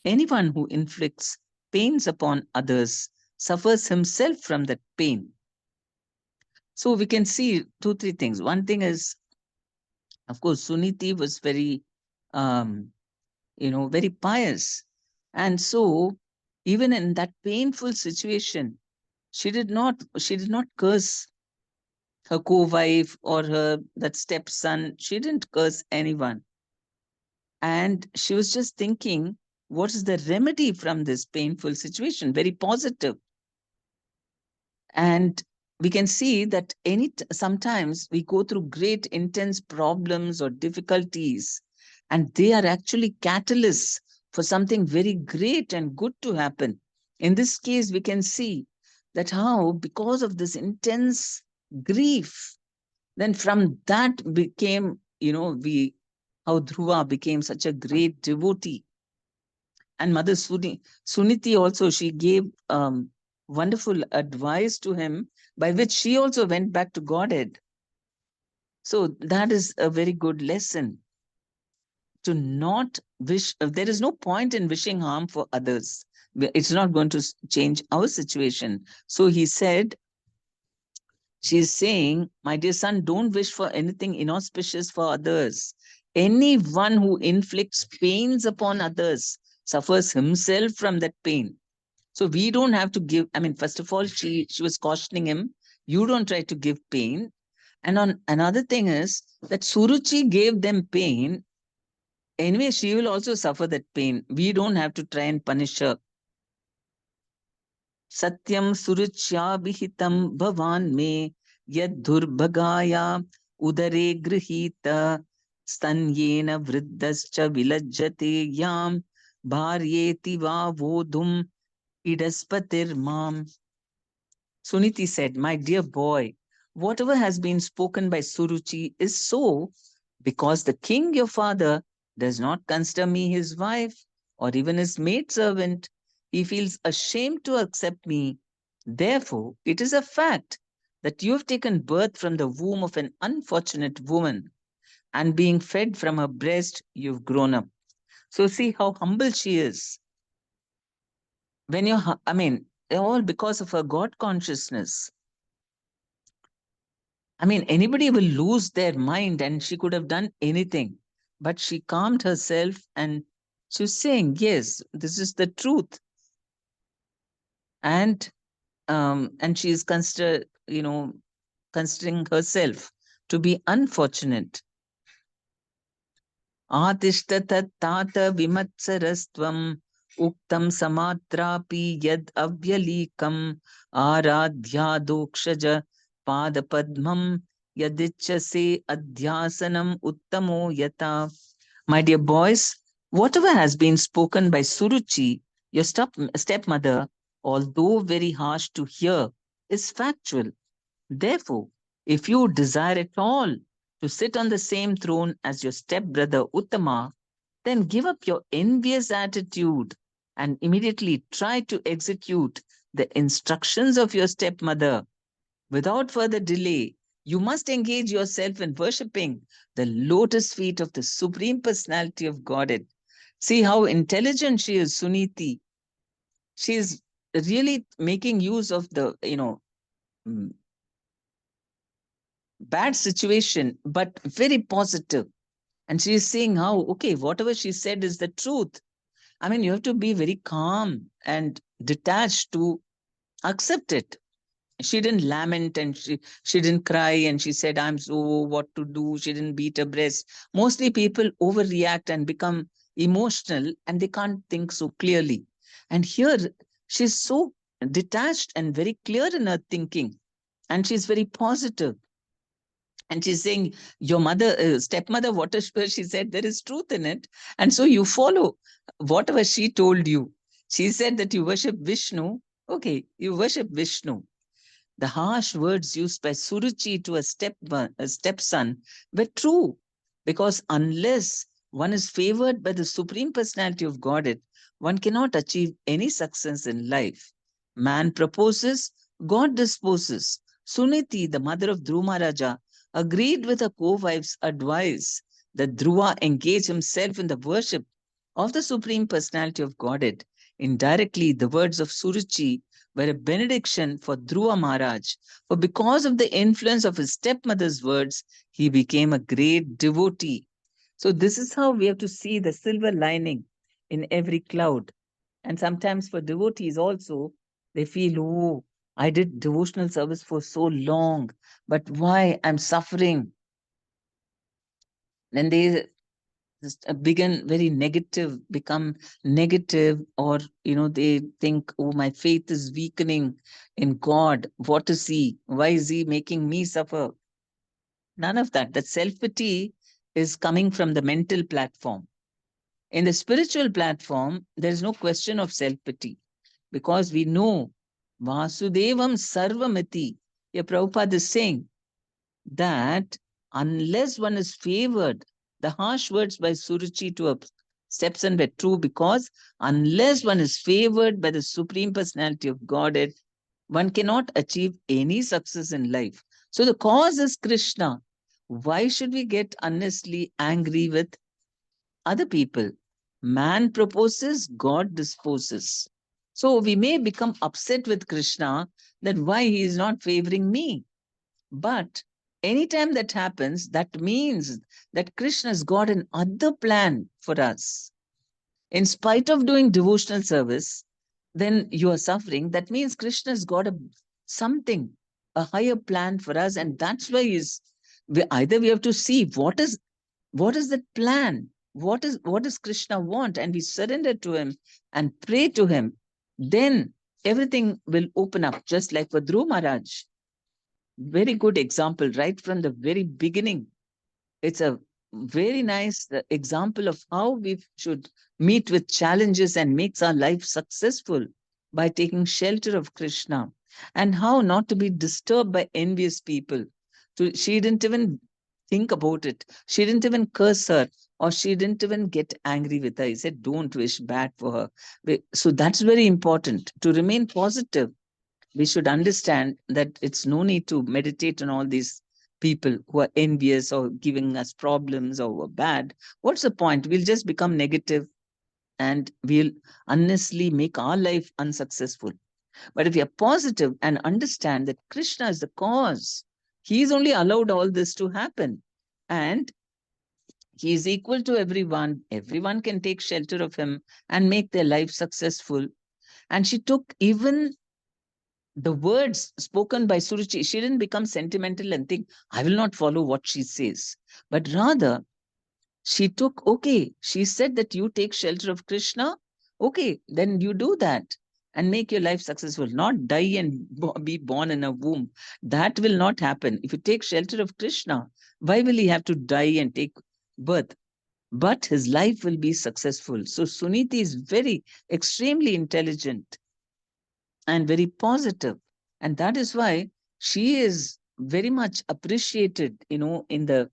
Anyone who inflicts pains upon others suffers himself from that pain." So we can see two, three things. One thing is, of course, Suniti was very um, very pious. And so, even in that painful situation, she did not curse her co-wife or her that stepson. She didn't curse anyone. And she was just thinking, what is the remedy from this painful situation? Very positive. And we can see that sometimes we go through great intense problems or difficulties, and they are actually catalysts for something very great and good to happen. In this case, we can see that how, because of this intense grief, then from that became, how Dhruva became such a great devotee. And Mother Suniti also, she gave wonderful advice to him, by which she also went back to Godhead. So that is a very good lesson, to not wish. There is no point in wishing harm for others. It's not going to change our situation. So he said, she's saying, "My dear son, don't wish for anything inauspicious for others. Anyone who inflicts pains upon others suffers himself from that pain." So we don't have to give. I mean, first of all, she was cautioning him, you don't try to give pain. And on another thing is that Suruchi gave them pain. Anyway, she will also suffer that pain. We don't have to try and punish her. Satyam suruchya vihitam bhavan me yad durbhagaya udare grihita stanyena vriddascha vilajjate yam bharyeti va vodhum idaspatir mam. Suniti said, "My dear boy, whatever has been spoken by Suruchi is so because the king, your father, does not consider me his wife or even his maidservant. He feels ashamed to accept me. Therefore, it is a fact that you have taken birth from the womb of an unfortunate woman, and being fed from her breast, you've grown up." So, see how humble she is. When I mean, all because of her God consciousness. I mean, anybody will lose their mind, and she could have done anything. But she calmed herself and she was saying, yes, this is the truth. And she is considering herself to be unfortunate. Atishtatat tata vimatsarastvam uktam samatrapi yad avyalikam aradhya dokshaja padapadmam yadichase adhyasanam uttamo yata. My dear boys, whatever has been spoken by Suruchi, your stepmother, although very harsh to hear, is factual. Therefore, if you desire at all to sit on the same throne as your stepbrother Uttama, then give up your envious attitude and immediately try to execute the instructions of your stepmother without further delay. You must engage yourself in worshipping the lotus feet of the Supreme Personality of Godhead. See how intelligent she is, Suniti. She is really making use of the, mm, bad situation, but very positive. And she is saying how, okay, whatever she said is the truth. I mean, you have to be very calm and detached to accept it. She didn't lament and she didn't cry and she said, I'm so what to do. She didn't beat her breast. Mostly people overreact and become emotional and they can't think so clearly. And here she's so detached and very clear in her thinking. And she's very positive. And she's saying, your mother, stepmother, whatever she said, there is truth in it. And so you follow whatever she told you. She said that you worship Vishnu. Okay, you worship Vishnu. The harsh words used by Suruchi to a stepson were true, because unless one is favored by the Supreme Personality of Godhead, one cannot achieve any success in life. Man proposes, God disposes. Suniti, the mother of Dhruva Maharaja, agreed with her co-wife's advice that Dhruva engage himself in the worship of the Supreme Personality of Godhead. Indirectly, the words of Suruchi were a benediction for Dhruva Maharaj, for because of the influence of his stepmother's words, he became a great devotee. So, this is how we have to see the silver lining in every cloud. And sometimes for devotees also, they feel, oh, I did devotional service for so long, but why I'm suffering? Then they just begin very negative, become negative, or they think, oh, my faith is weakening in God. What is he? Why is he making me suffer? None of that. That self-pity is coming from the mental platform. In the spiritual platform, there is no question of self-pity, because we know Vasudevam Sarvamiti. Yeah, Prabhupada is saying that unless one is favored, the harsh words by Suruchi to a stepson were true, because unless one is favored by the Supreme Personality of Godhead, one cannot achieve any success in life. So the cause is Krishna. Why should we get unnecessarily angry with other people? Man proposes, God disposes. So we may become upset with Krishna that why he is not favoring me. But anytime that happens, that means that Krishna's got an other plan for us. In spite of doing devotional service, then you are suffering. That means Krishna's got something, a higher plan for us, and that's why either we have to see what is that plan, what does Krishna want, and we surrender to him and pray to him. Then everything will open up, just like for Dhruva Maharaj. Very good example right from the very beginning. It's a very nice example of how we should meet with challenges and makes our life successful by taking shelter of Krishna, and how not to be disturbed by envious people. So she didn't even think about it. She didn't even curse her, or she didn't even get angry with her. He said, don't wish bad for her. So that's very important to remain positive. We should understand that it's no need to meditate on all these people who are envious or giving us problems or who are bad. What's the point? We'll just become negative and we'll unnecessarily make our life unsuccessful. But if we are positive and understand that Krishna is the cause, he's only allowed all this to happen. And he is equal to everyone. Everyone can take shelter of him and make their life successful. And she took even the words spoken by Suruchi, she didn't become sentimental and think, I will not follow what she says. But rather, she took, okay, she said that you take shelter of Krishna. Okay, then you do that and make your life successful. Not die and be born in a womb. That will not happen. If you take shelter of Krishna, why will he have to die and take birth? But his life will be successful. So Suniti is very, extremely intelligent and very positive. And that is why she is very much appreciated, in the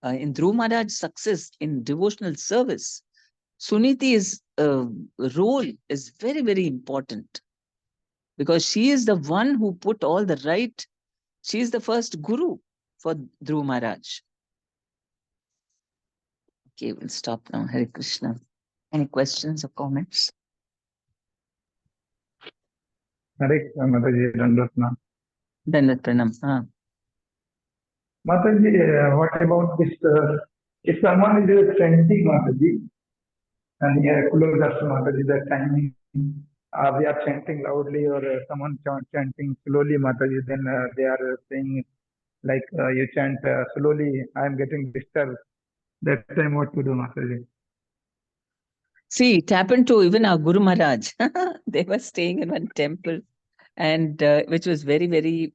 in Dhruv Maharaj's success in devotional service. Suniti's role is very, very important because she is the one who put all the right. She is the first guru for Dhruv Maharaj. Okay, we'll stop now. Hare Krishna. Any questions or comments? Hare Krishna, Mataji, Dandatna. Dandat Pranam. Mataji, what about this? If someone is chanting Mataji, and here Kulodas Mataji, that timing, we are chanting loudly or someone chanting slowly Mataji, then they are saying like you chant slowly, I am getting disturbed. That time what to do, Mataji? See, it happened to even our Guru Maharaj. They were staying in one temple, and which was very, very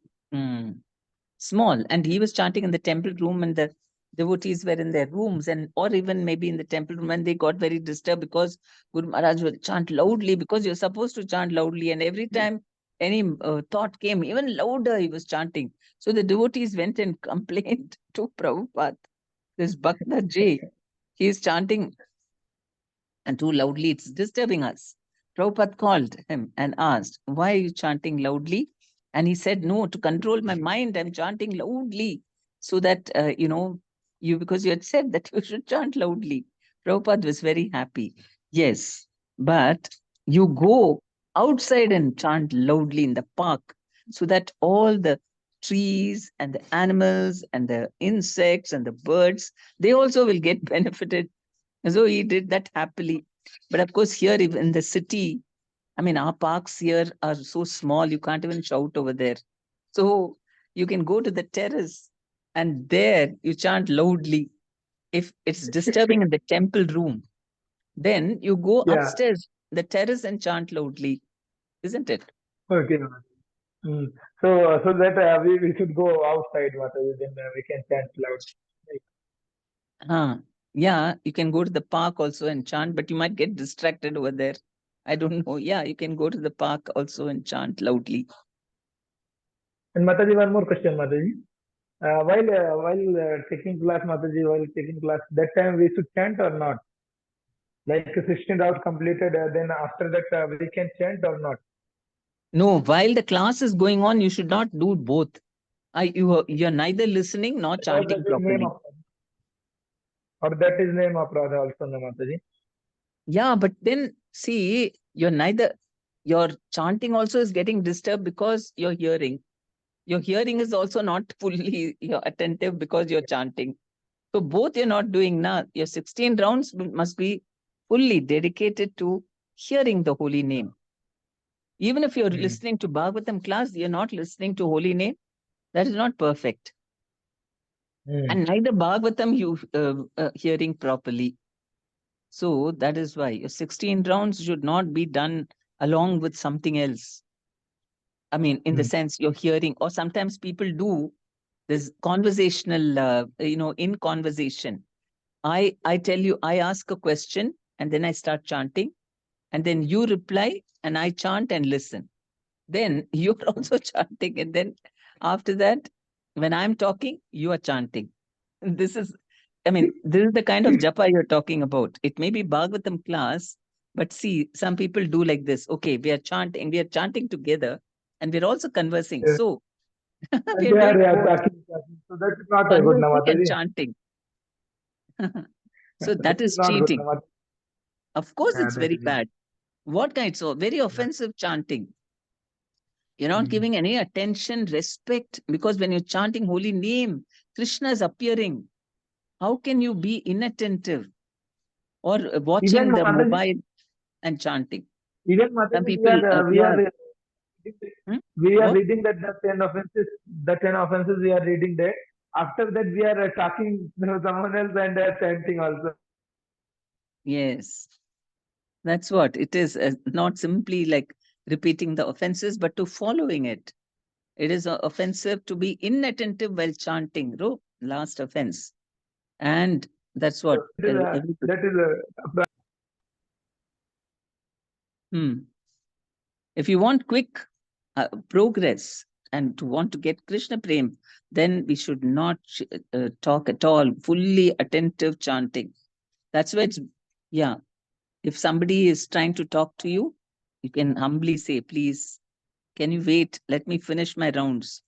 small. And he was chanting in the temple room, and the devotees were in their rooms, and or even maybe in the temple room, and they got very disturbed because Guru Maharaj would chant loudly because you're supposed to chant loudly. And every time any thought came, even louder he was chanting. So the devotees went and complained to Prabhupada, this Bhakta Ji, he is chanting and too loudly, it's disturbing us. Prabhupada called him and asked, why are you chanting loudly? And he said, no, to control my mind, I'm chanting loudly so that, because you had said that you should chant loudly. Prabhupada was very happy. Yes, but you go outside and chant loudly in the park so that all the trees and the animals and the insects and the birds, they also will get benefited. So he did that happily. But of course, here in the city, I mean, our parks here are so small, you can't even shout over there. So you can go to the terrace and there you chant loudly. If it's disturbing in the temple room, then you go upstairs, the terrace, and chant loudly, isn't it? Okay. So that we should go outside, Mataji, then we can chant loud. Yeah, you can go to the park also and chant, but you might get distracted over there. I don't know. Yeah, you can go to the park also and chant loudly. And Mataji, one more question, Mataji. While taking class, Mataji, while taking class, that time we should chant or not? Like 16 hours completed, then after that we can chant or not? No, while the class is going on, you should not do both. You're neither listening nor chanting properly. Or that is name of Radha also, no, Mataji? Yeah, but then see, your chanting also is getting disturbed because you're hearing. Your hearing is also not fully attentive because you're chanting. So both you're not doing now. Your 16 rounds must be fully dedicated to hearing the holy name. Even if you're listening to Bhagavatam class, you're not listening to holy name. That is not perfect. And neither Bhagavatam you hearing properly. So that is why your 16 rounds should not be done along with something else. I mean, in the sense you're hearing, or sometimes people do this conversational, in conversation. I tell you, I ask a question and then I start chanting, and then you reply and I chant and listen. Then you're also chanting, and then after that, when I'm talking, you are chanting. This is the kind of japa you're talking about. It may be Bhagavatam class, but see, some people do like this. Okay, we are chanting together, and we're also conversing. Yes. So we're doing talking. So that is not a good conversing and Mataji. chanting. So that is cheating. Of course, it's very bad. What kind? So very offensive chanting. You're not giving any attention, respect, because when you're chanting holy name, Krishna is appearing. How can you be inattentive or watching the mobile and chanting? Even Some Mataji, people, we are reading that the 10 offenses we are reading that. After that, we are talking to someone else and chanting also. Yes, that's what it is. Not simply like repeating the offenses, but to following it. It is offensive to be inattentive while chanting. Last offense. And that's what. If you want quick progress and to want to get Krishna Prem, then we should not talk at all, fully attentive chanting. That's why it's, yeah. If somebody is trying to talk to you, you can humbly say, please, can you wait? Let me finish my rounds.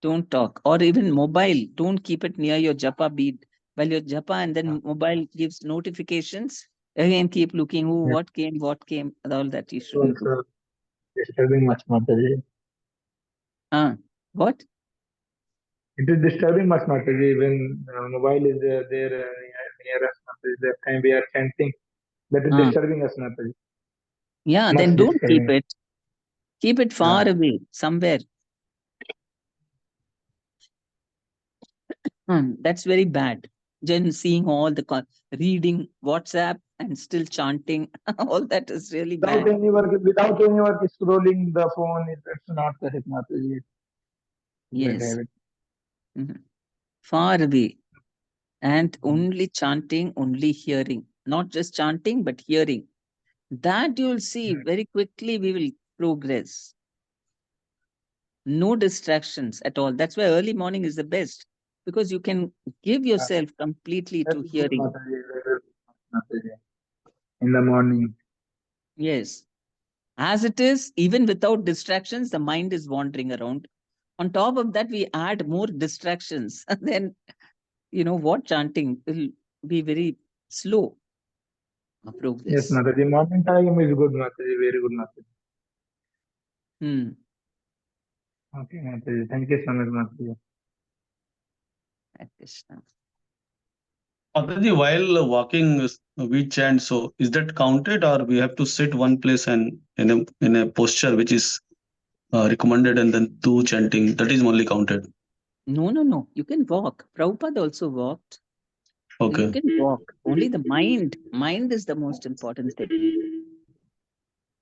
Don't talk. Or even mobile, don't keep it near your japa bead. While your japa and then mobile gives notifications, again keep looking, oh, Yeah. what came, all that you So shouldn't do. it's disturbing much, Mataji. What? It is disturbing much, Mataji, when mobile is there near us, Mataji. That time we are chanting. That is Uh, disturbing us, Mataji. yeah, Much then don't keep disturbing. it. Keep it far Yeah. away, somewhere. That's very bad. Then seeing all the reading WhatsApp and still chanting, all that is really bad. Without any work, scrolling the phone, it's not correct, Mataji. Bad Yes. habit. Mhm. Far away. And Mm. only chanting, only hearing. Not just chanting, but hearing. That you'll see very quickly we will progress. No distractions at all. That's why early morning is the best because you can give Yeah. yourself completely That's to good, hearing. Mataji. That is Mataji. In the morning. Yes. As it is, even without distractions, the mind is wandering around. On top of that, we add more distractions. And then, what chanting will be very slow Yes, progress. Mataji. Morning time is good, Mataji. Very good, Mataji. Hmm. Okay, Mataji. Thank you so much, Mataji. Hare Krishna. Mataji, while walking, we chant. So is that counted, or we have to sit one place and in a posture which is recommended, and then do chanting? That is only counted. No, no, no. You can walk. Prabhupada also walked. You Okay. can walk. Only the mind is the most important thing.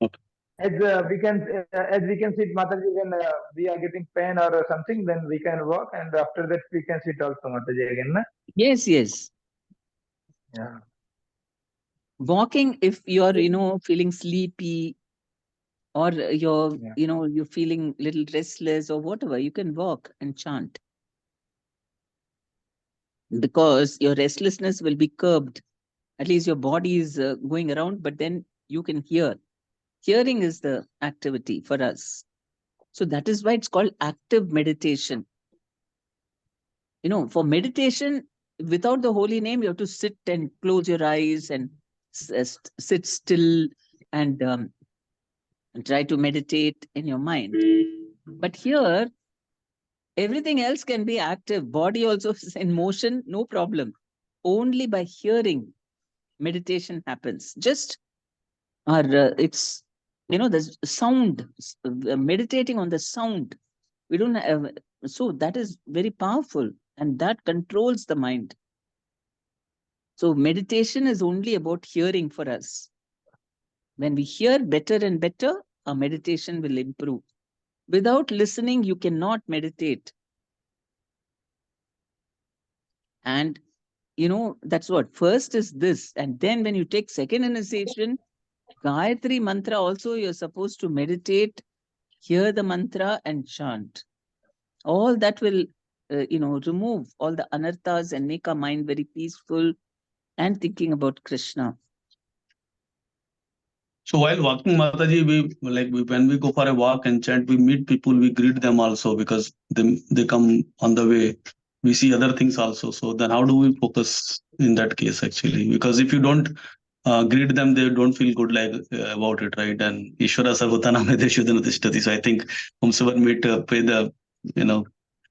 Okay. As we can sit, Mataji, when we are getting pain or something, then we can walk, and after that we can sit also, Mataji, again. Na? Yes, yes. Yeah. Walking, if you're, feeling sleepy or you're, Yeah. you're feeling little restless or whatever, you can walk and chant because your restlessness will be curbed. At least your body is going around, but then you can hear. Hearing is the activity for us. So that is why it's called active meditation. For meditation, without the holy name, you have to sit and close your eyes and sit still and try to meditate in your mind. But here, everything else can be active. Body also is in motion, no problem. Only by hearing, meditation happens. Just it's the sound, meditating on the sound. We don't have, so that is very powerful and that controls the mind. So meditation is only about hearing for us. When we hear better and better, our meditation will improve. Without listening, you cannot meditate. And that's what first is this. And then when you take second initiation, Gayatri mantra also, you're supposed to meditate, hear the mantra and chant. All that will, remove all the anarthas and make our mind very peaceful and thinking about Krishna. So while walking, Mataji, when we go for a walk and chant, we meet people, we greet them also because they come on the way. We see other things also. So then how do we focus in that case actually? Because if you don't greet them, they don't feel good about it, right? And Ishvara Sarvatana Medeshudana Tishtati. So I think whomsoever meet, pay the, you know,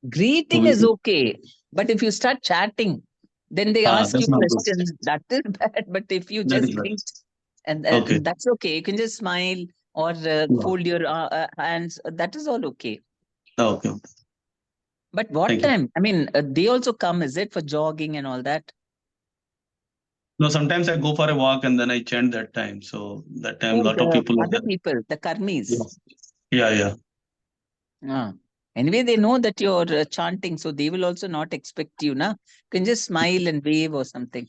Greeting is to, okay, but if you start chatting, then they ask you that's not good. questions. That is bad. But if you That is just bad. greet, and Okay. that's okay. You can just smile or Yeah. fold your hands. That is all okay. Okay. But what Thank you. time? I mean, they also come, is it, for jogging and all that? No, sometimes I go for a walk and then I chant that time. So that time, Oh, lot of the people are other there. people, the karmis. Yeah, yeah. Ah. Anyway, they know that you're chanting, so they will also not expect you, na? You can just smile and wave or something.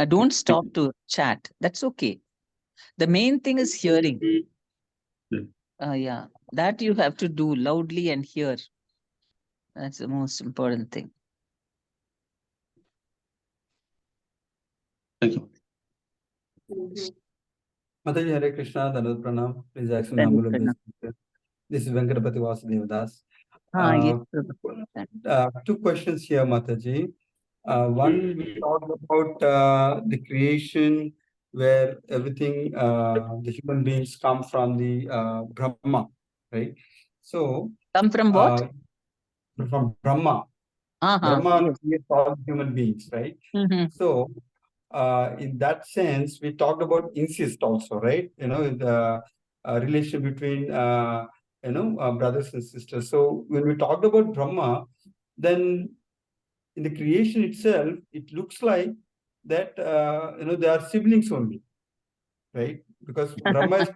Don't stop to chat. That's okay. The main thing is hearing. Yeah, that you have to do loudly and hear. That's the most important thing. Thank you. Mataji Hare Krishna, Dhanavad Pranam. Please accept Very humble good. obeisance. This is Venkatapati Vasudev Das. Yes, Two questions here, Mataji. One, we talked about the creation where everything, the human beings come from the Brahma, right? So, come from what? From Brahma. Uh-huh, Brahma yes. creates all human beings, right? So, in that sense, we talked about incest also, right? The relation between, brothers and sisters. So when we talked about Brahma, then in the creation itself, it looks like that, they are siblings only, right? Because Brahma is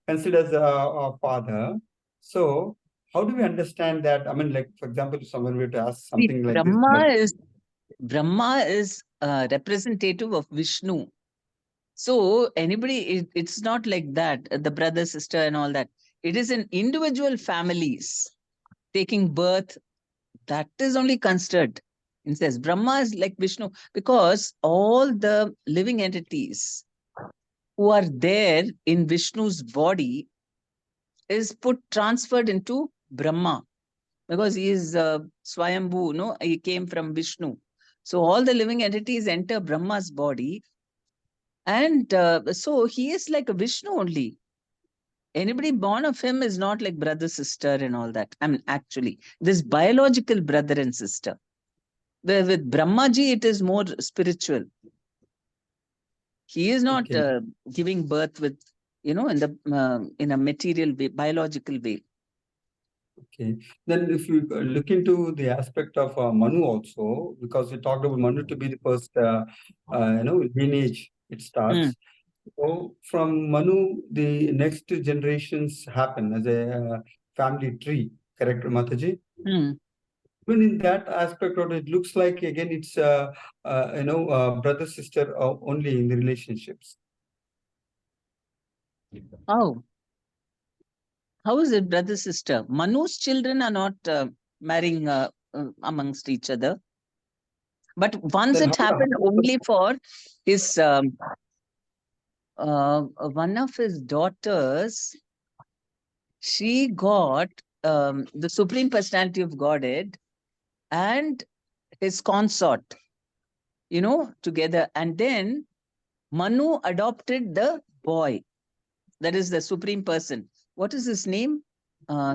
considered as a father. So how do we understand that? I mean, like, for example, if someone were to ask something like this. Brahma is representative of Vishnu. So anybody, it's not like that, the brother, sister and all that. It is in individual families taking birth. That is only considered. It says Brahma is like Vishnu because all the living entities who are there in Vishnu's body is transferred into Brahma because he is Swayambhu, no? He came from Vishnu. So all the living entities enter Brahma's body. And so he is like a Vishnu only. Anybody born of him is not like brother, sister and all that. I mean, actually, this biological brother and sister. With Brahmaji, it is more spiritual. He is not giving birth with, in a material way, biological way. Okay. Then if you look into the aspect of Manu also, because we talked about Manu to be the first, lineage it starts. So from Manu, the next generations happen as a family tree, correct, Mataji? Even in that aspect, what it looks like, again, it's, brother, sister only in the relationships. Oh. How is it, brother, sister? Manu's children are not marrying amongst each other. But once Then it happened only for his, one of his daughters, she got the Supreme Personality of Godhead and his consort, together. And then Manu adopted the boy, that is the Supreme Person. What is his name?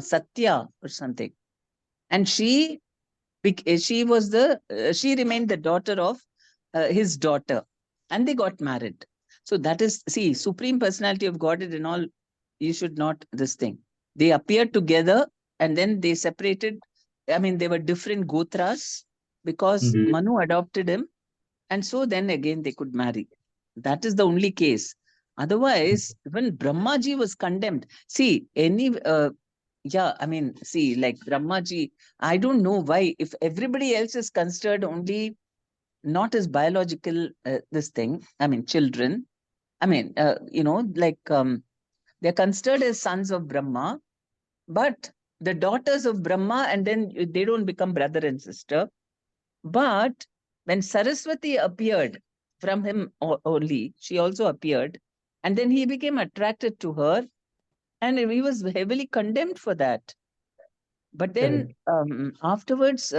Satya or something. And she remained the daughter of his daughter, and they got married. So that is, see, Supreme Personality of Godhead and all, you should not, this thing. They appeared together and then they separated. I mean, they were different Gotras because Manu adopted him. And so then again they could marry. That is the only case. Otherwise, when Brahmaji was condemned, see, like Brahmaji, I don't know why, if everybody else is considered only not as biological, this thing, I mean, children, I mean, they're considered as sons of Brahma, but the daughters of Brahma, and then they don't become brother and sister. But when Saraswati appeared from him only, she also appeared, and then he became attracted to her, and he was heavily condemned for that. But then afterwards,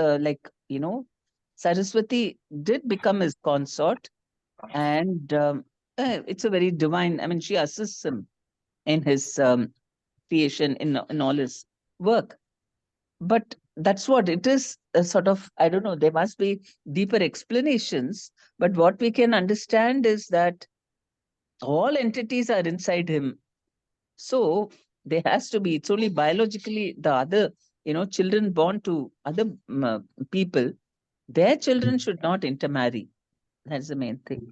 Saraswati did become his consort, and it's a very divine, I mean, she assists him in his creation, in all his work. But that's what it is, a sort of, I don't know, there must be deeper explanations, but what we can understand is that all entities are inside him. So there has to be, it's only biologically the other, children born to other people, their children should not intermarry. That's the main thing.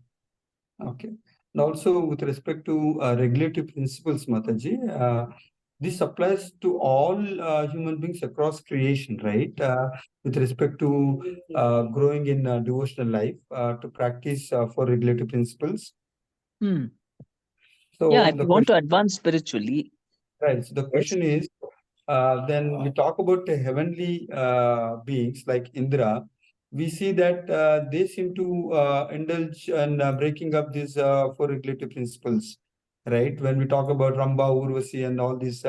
Okay. And also with respect to regulative principles, Mataji, this applies to all human beings across creation, right? With respect to growing in devotional life, to practice for regulative principles. So yeah, if you want to advance spiritually. Right. So the question is, then we talk about the heavenly beings like Indra. we see that they seem to indulge in breaking up these four regulative principles, right? When we talk about Ramba, Urvasi, and all these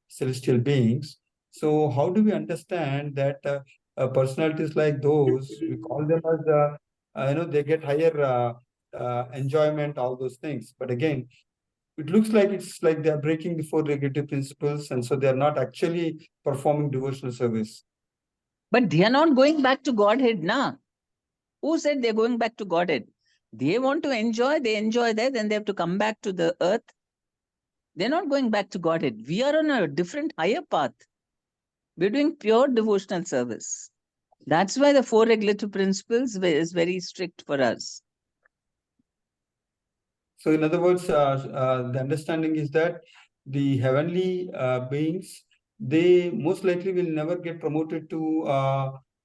celestial beings. So how do we understand that personalities like those, we call them as, they get higher enjoyment, all those things. But again, it looks like it's like they're breaking the four regulative principles, and so they're not actually performing devotional service. But they are not going back to Godhead, na? Who said they're going back to Godhead? They want to enjoy, they enjoy that, then they have to come back to the earth. They're not going back to Godhead. We are on a different, higher path. We're doing pure devotional service. That's why the four regulative principles is very strict for us. So in other words, the understanding is that the heavenly beings, they most likely will never get promoted to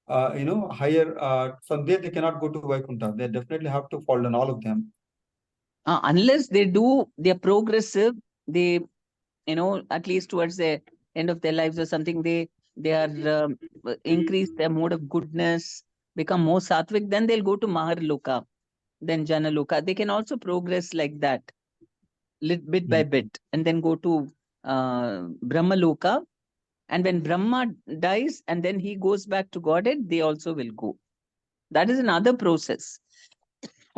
higher. From there, they cannot go to Vaikuntha. They definitely have to fall down, all of them. Unless they're progressive, they, at least towards the end of their lives or something, they are increase their mode of goodness, become more sattvic, then they'll go to Maharloka, then Janaloka. They can also progress like that, bit by bit, and then go to Brahmaloka. And when Brahma dies and then he goes back to Godhead, they also will go. That is another process.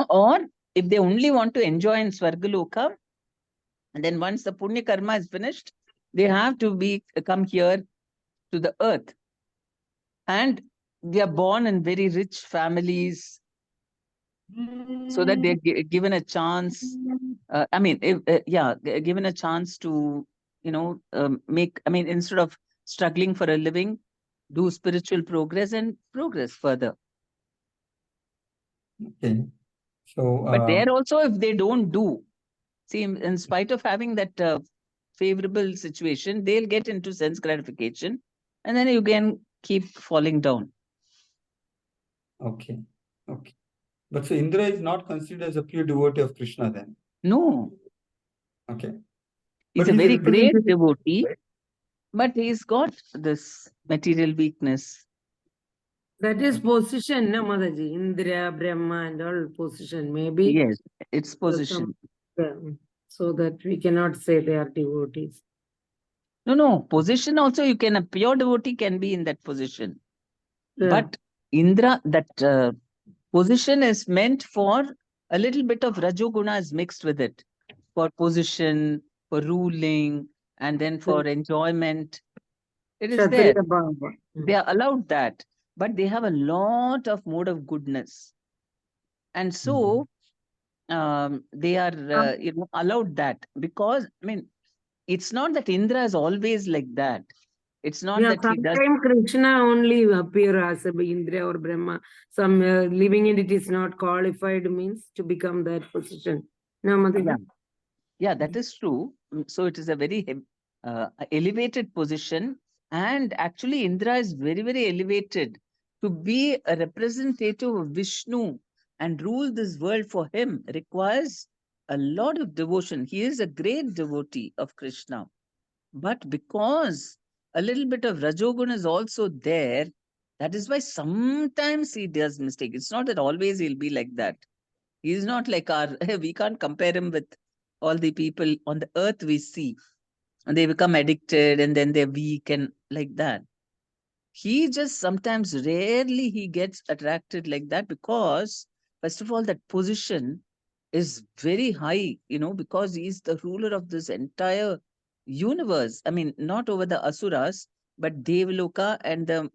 Or if they only want to enjoy in Swargaloka, and then once the Punya Karma is finished, they have to come here to the earth. And they are born in very rich families so that they're given a chance. Given a chance to, instead of struggling for a living, do spiritual progress and progress further. Okay. So, but there also, if they don't do, see, in spite of having that favorable situation, they'll get into sense gratification, and then you can keep falling down. Okay. But so Indra is not considered as a pure devotee of Krishna then? No. Okay. He's a very great devotee, right? But he's got this material weakness. That is position, no, Mataji? Indra, Brahma, and all position. Maybe. Yes, it's position. So that we cannot say they are devotees. No. Position also, a pure devotee can be in that position. Yeah. But Indra, that position is meant for a little bit of Rajoguna is mixed with it. For position, for ruling, and then for enjoyment. It is there. They are allowed that. But they have a lot of mode of goodness. And so, they are allowed that. Because, it's not that Indra is always like that. It's not that he does. Sometimes Krishna only appear as a Indra or Brahma. Some living entity is not qualified means to become that position. No, yeah, that is true. So it is a very elevated position. And actually, Indra is very, very elevated. To be a representative of Vishnu and rule this world for him requires a lot of devotion. He is a great devotee of Krishna. But because a little bit of Rajoguna is also there, that is why sometimes he does mistake. It's not that always he'll be like that. He's not like we can't compare him with all the people on the earth we see. And they become addicted and then they're weak and like that. He just sometimes, rarely he gets attracted like that because, first of all, that position is very high, because he's the ruler of this entire universe. Not over the Asuras, but Devaloka and the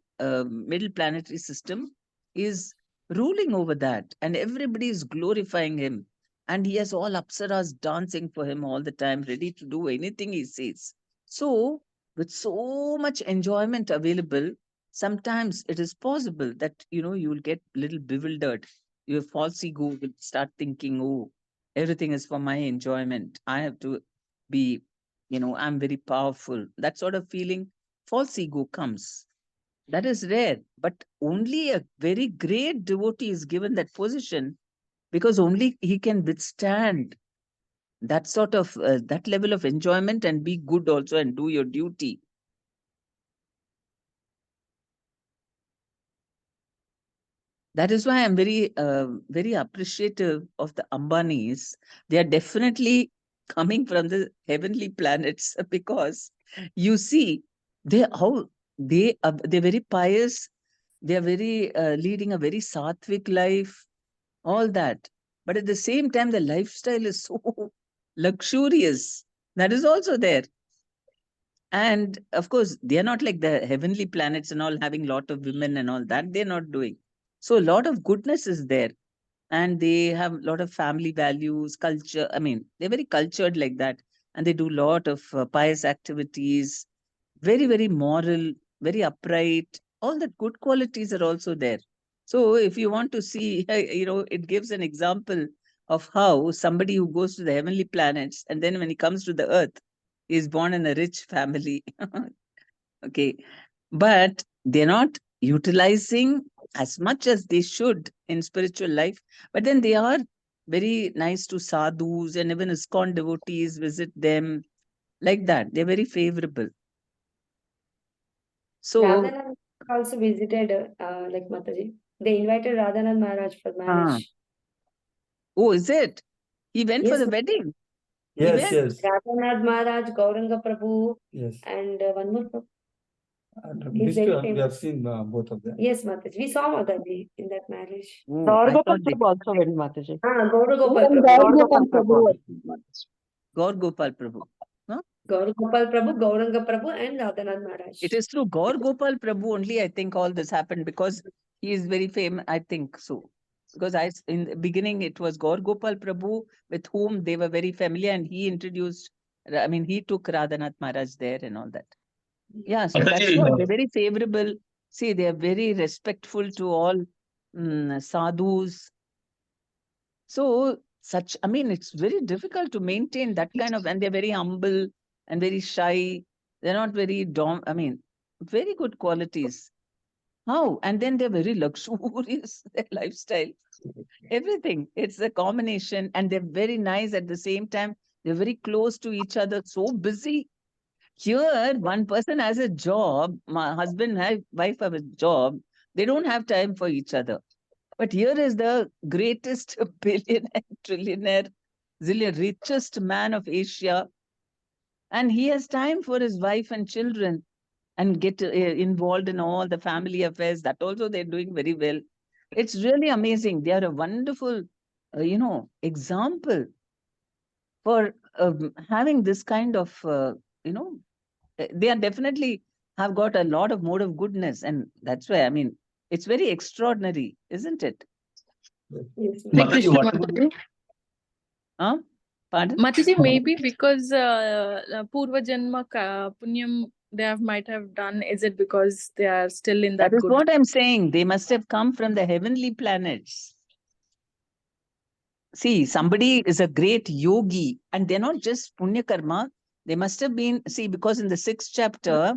middle planetary system is ruling over that. And everybody is glorifying him. And he has all Apsaras dancing for him all the time, ready to do anything he says. So, with so much enjoyment available, sometimes it is possible that, you will get a little bewildered. Your false ego will start thinking, oh, everything is for my enjoyment. I have to be, I'm very powerful. That sort of feeling, false ego comes. That is rare, but only a very great devotee is given that position because only he can withstand that sort of, that level of enjoyment and be good also and do your duty. That is why I'm very, very appreciative of the Ambanis. They are definitely coming from the heavenly planets because you see they're very pious. They are very leading a very sattvic life, all that. But at the same time, the lifestyle is so luxurious. That is also there. And of course, they are not like the heavenly planets and all having lot of women and all that. They're not doing. So a lot of goodness is there. And they have a lot of family values, culture. I mean, they're very cultured like that. And they do a lot of pious activities, very, very moral, very upright. All the good qualities are also there. So if you want to see, it gives an example of how somebody who goes to the heavenly planets and then when he comes to the earth, he is born in a rich family. Okay. But they're not utilizing as much as they should in spiritual life. But then they are very nice to sadhus, and even ISKCON devotees visit them like that. They're very favorable. So, Radhanath also visited, like Mataji. They invited Radhanath Maharaj for marriage. oh, is it? He went for Yes, the wedding. Yes, went? yes, Radhanath Maharaj, Gauranga Prabhu, yes. and one more Prabhu. These very two, we famous. have seen both of them. Yes, Mataji. We saw Mataji in that marriage. Oh, I Gauragopal thought they- Prabhu also went, Mataji. Gauragopal And Prabhu. Gauragopal Prabhu was Mataji. Gaur Gopal Prabhu. Huh? Gauragopal Prabhu, Gauranga Prabhu, and Radhanath Maharaj. It is through Gaur Gopal Prabhu only, I think, all this happened because he is very famous. I think so. Because in the beginning, it was Gaur Gopal Prabhu with whom they were very familiar, and he introduced, he took Radhanath Maharaj there and all that. Yeah, so that's Mataji, what they're very favorable. See, they are very respectful to all sadhus. So, it's very difficult to maintain that kind of, and they're very humble and very shy. They're not very very good qualities. How? And then they're very luxurious, their lifestyle, everything. It's a combination, and they're very nice at the same time. They're very close to each other, so busy. Here, one person has a job, my husband and wife have a job, they don't have time for each other. But here is the greatest billionaire, trillionaire, richest man of Asia, and he has time for his wife and children and get involved in all the family affairs. That also they're doing very well. It's really amazing. They are a wonderful, example for having this kind of, they are definitely have got a lot of mode of goodness. And that's why, it's very extraordinary, isn't it? Yes, Hare Mataji, Krishna, what Mataji. Huh? Pardon? Mataji, maybe because Purva Janma Punyam might have done, is it because they are still in that That is good? what I'm saying. They must have come from the heavenly planets. See, somebody is a great yogi, and they're not just punya karma. They must have been, because in the 6th chapter,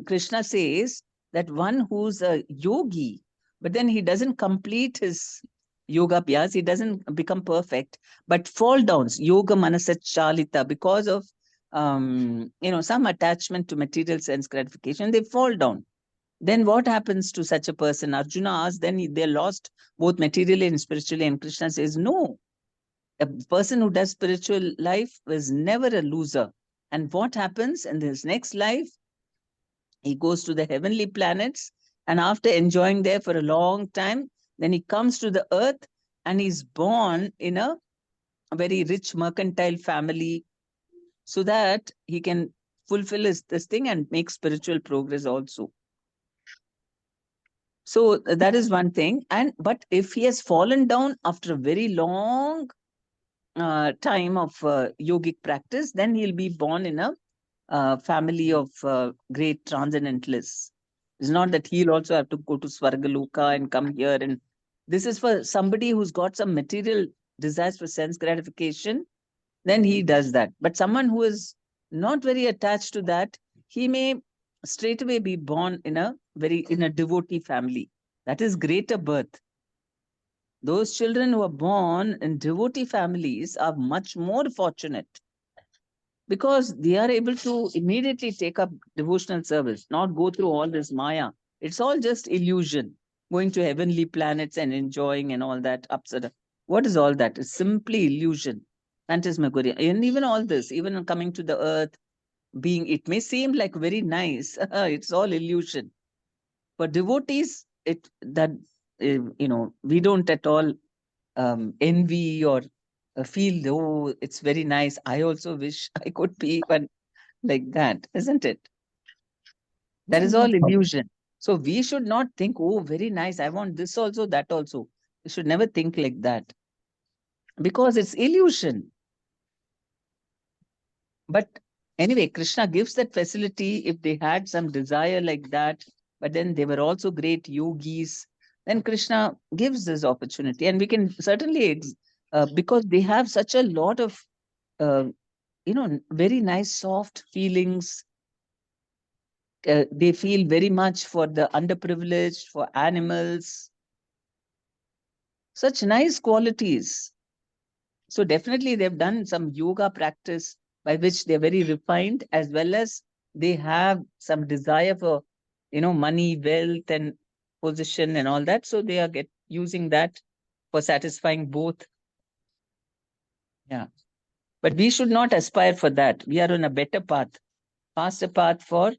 Krishna says that one who's a yogi, but then he doesn't complete his yoga abhyas, he doesn't become perfect, but fall downs, yoga manasat chalita, because of some attachment to material sense gratification, they fall down. Then what happens to such a person? Arjuna asks, then they're lost both materially and spiritually. And Krishna says, no, a person who does spiritual life is never a loser. And what happens in his next life? He goes to the heavenly planets, and after enjoying there for a long time, then he comes to the earth and he's born in a very rich mercantile family so that he can fulfill this thing and make spiritual progress also. So that is one thing. But if he has fallen down after a very long time of yogic practice, then he'll be born in a family of great transcendentalists. It's not that he'll also have to go to Svargaloka and come here. And this is for somebody who's got some material desires for sense gratification, then he does that. But someone who is not very attached to that, he may straight away be born in a devotee family. That is greater birth. Those children who are born in devotee families are much more fortunate because they are able to immediately take up devotional service, not go through all this Maya. It's all just illusion. going to heavenly planets and enjoying and all that upside. What is all that? It's simply illusion, phantasmagoria. And even all this, even coming to the earth, being, it may seem like very nice. It's all illusion. For devotees, we don't at all envy or feel, oh, it's very nice. I also wish I could be one like that, isn't it? That is all illusion. So we should not think, oh, very nice, I want this also, that also. We should never think like that, because it's illusion. But anyway, Krishna gives that facility if they had some desire like that, but then they were also great yogis. Then Krishna gives this opportunity, and we can certainly, because they have such a lot of, very nice, soft feelings. They feel very much for the underprivileged, for animals. Such nice qualities. So definitely they've done some yoga practice by which they're very refined, as well as they have some desire for, money, wealth, and position and all that. So they are using that for satisfying both. Yeah. But we should not aspire for that. We are on a better path, faster path for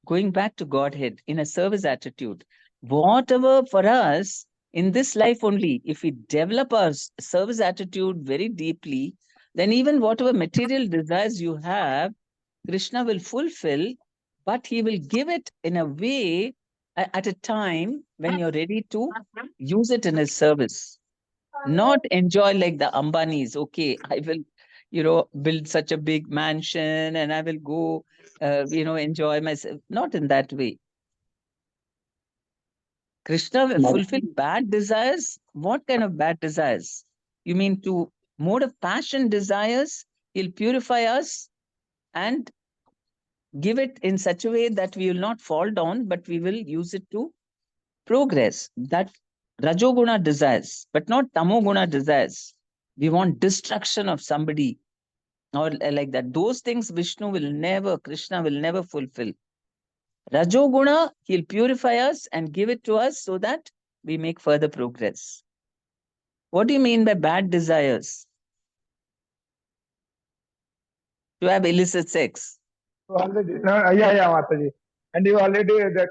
going back to Godhead in a service attitude. Whatever for us in this life only, if we develop our service attitude very deeply, then even whatever material desires you have, Krishna will fulfill, but he will give it in a way at a time when you're ready to use it in his service. Not enjoy like the Ambanis. Okay, I will, build such a big mansion and I will go, enjoy myself. Not in that way. Krishna will fulfill bad desires. What kind of bad desires? You mean to mode of passion desires? He'll purify us and give it in such a way that we will not fall down, but we will use it to progress. That Rajoguna desires, but not Tamoguna desires. We want destruction of somebody or like that. Those things Krishna will never fulfill. Rajoguna, he'll purify us and give it to us so that we make further progress. What do you mean by bad desires? To have illicit sex. Already, no, yeah, Mataji. And you already that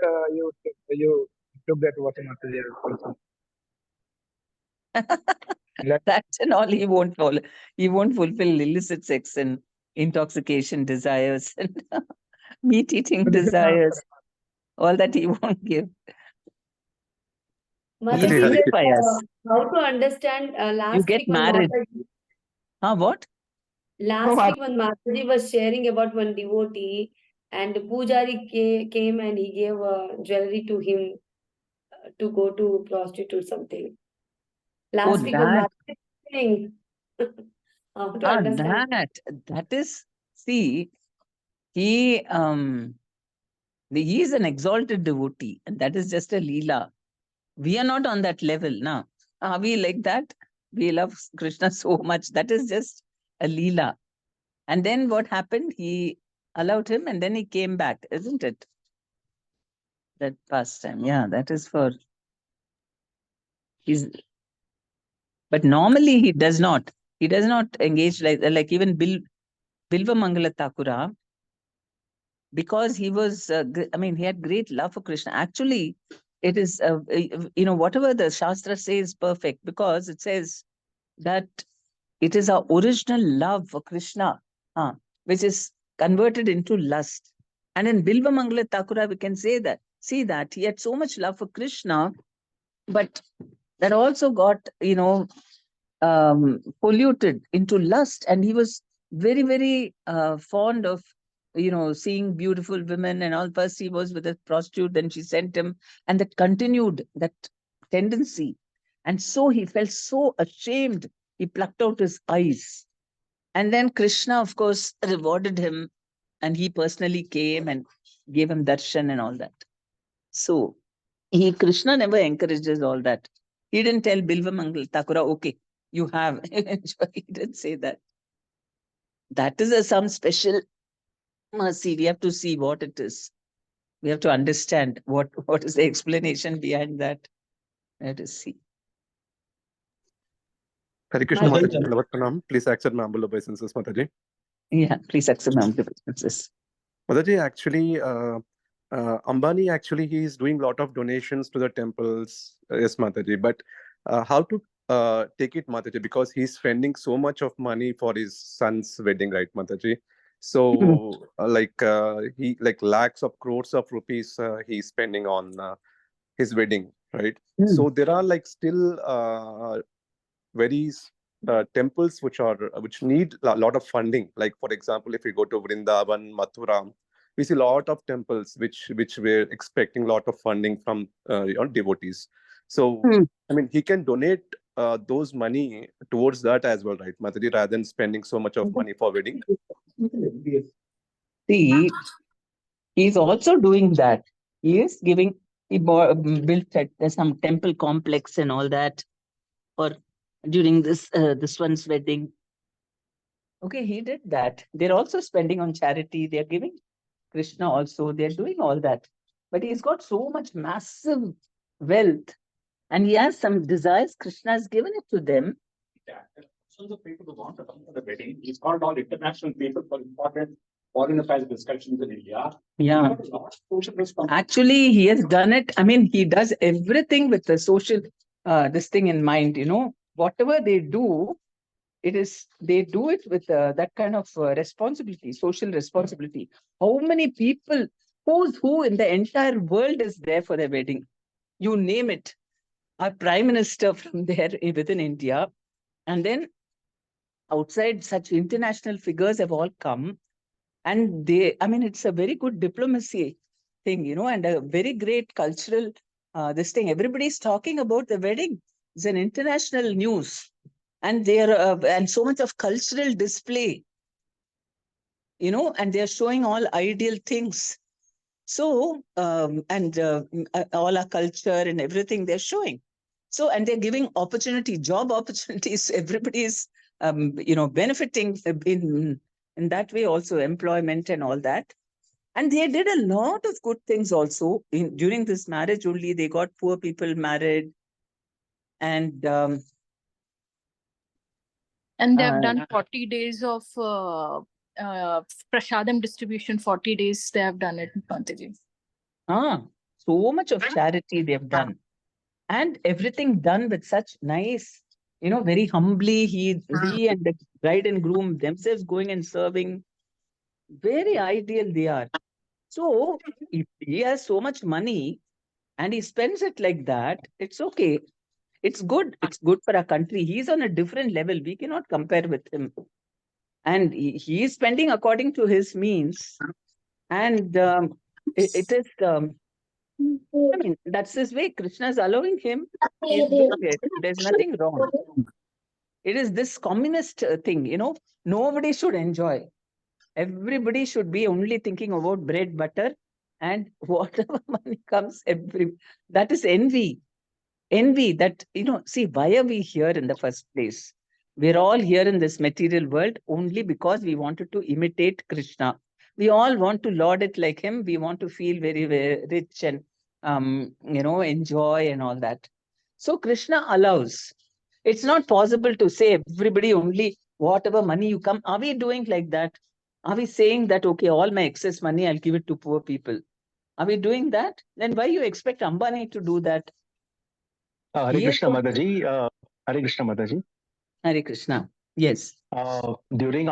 you took that water, Mataji. Also. That and all he won't follow. He won't fulfill illicit sex and intoxication desires and meat eating desires. All that he won't give. Mataji, Purify us. how to understand last get week when married. Mataji, What? last week when Mataji was sharing about one devotee and Pujari came and he gave jewelry to him to go to prostitute something. Last week when Mataji was saying how to understand. That is, see, he is an exalted devotee, and that is just a leela. We are not on that level now. Are we like that? We love Krishna so much. That is just a leela. And then what happened? He allowed him and then he came back, isn't it? That pastime. Yeah, that is for but normally he does not. He does not engage like even Bilva Mangala Thakura, because he was, he had great love for Krishna. Actually, it is, whatever the Shastra says perfect, because it says that it is our original love for Krishna, which is converted into lust. And in Bilva Mangala Thakura, we can see that he had so much love for Krishna, but that also got, polluted into lust. And he was very, very fond of, seeing beautiful women and all. First he was with a prostitute, then she sent him, and that continued, that tendency. And so he felt so ashamed. He plucked out his eyes. And then Krishna, of course, rewarded him, and he personally came and gave him darshan and all that. So Krishna never encourages all that. He didn't tell Bilva Mangal Thakura, okay, you have. He didn't say that. That is some special mercy. We have to see what it is. We have to understand what is the explanation behind that. Let us see. Hare Krishna Mataji. Mataji, Dalawat Pranam. Please accept my humble obeisances, Mataji. Yeah, please accept my obeisances. Mataji, actually, Ambani, actually, he is doing a lot of donations to the temples. Yes, Mataji. But how to take it, Mataji? Because he's spending so much of money for his son's wedding, right, Mataji? So, he like lakhs of crores of rupees he's spending on his wedding, right? So there are like still very temples which need a lot of funding. Like for example, if we go to Vrindavan, Mathura, we see a lot of temples which were expecting a lot of funding from devotees. So I mean, he can donate those money towards that as well, right, Mataji, rather than spending so much of money for wedding. See, he's also doing that. He is giving. He built some temple complex and all that, or during this one's wedding. Okay, he did that. They're also spending on charity. They're giving Krishna also. They're doing all that. But he's got so much massive wealth, and he has some desires. Krishna has given it to them. So the people who want to come to the wedding, he's called all international people for important foreign affairs discussions in India. Yeah. Actually, he has done it. I mean, he does everything with the social, this thing in mind, whatever they do, they do it with that kind of responsibility, social responsibility. How many people, who's who in the entire world is there for their wedding? You name it. Our prime minister from there within India, and then outside, such international figures have all come. And it's a very good diplomacy thing, and a very great cultural, this thing. Everybody's talking about the wedding. It's an international news. And and so much of cultural display, and they're showing all ideal things. So, all our culture and everything they're showing. So, and they're giving job opportunities. Everybody is, benefiting in that way also, employment and all that. And they did a lot of good things also. During this marriage only, they got poor people married. And they have done 40 days of prasadam distribution. 40 days they have done it, Pantaji. So much of charity they have done. And everything done with such nice, very humbly. He and the bride and groom themselves going and serving. Very ideal they are. So if he has so much money and he spends it like that, it's okay. It's good. It's good for our country. He's on a different level. We cannot compare with him. And he is spending according to his means. And it is, that's his way. Krishna is allowing him. He's doing it. There's nothing wrong. It is this communist thing, nobody should enjoy. Everybody should be only thinking about bread, butter, and whatever money comes, that is envy. Envy that, see, why are we here in the first place? We're all here in this material world only because we wanted to imitate Krishna. We all want to lord it like him. We want to feel very, very rich and, enjoy and all that. So Krishna allows. It's not possible to say everybody only whatever money you come. Are we doing like that? Are we saying that, okay, all my excess money, I'll give it to poor people? Are we doing that? Then why you expect Ambani to do that? Hare Krishna Mataji. Hare Krishna Mataji. Hare Krishna. Yes. During the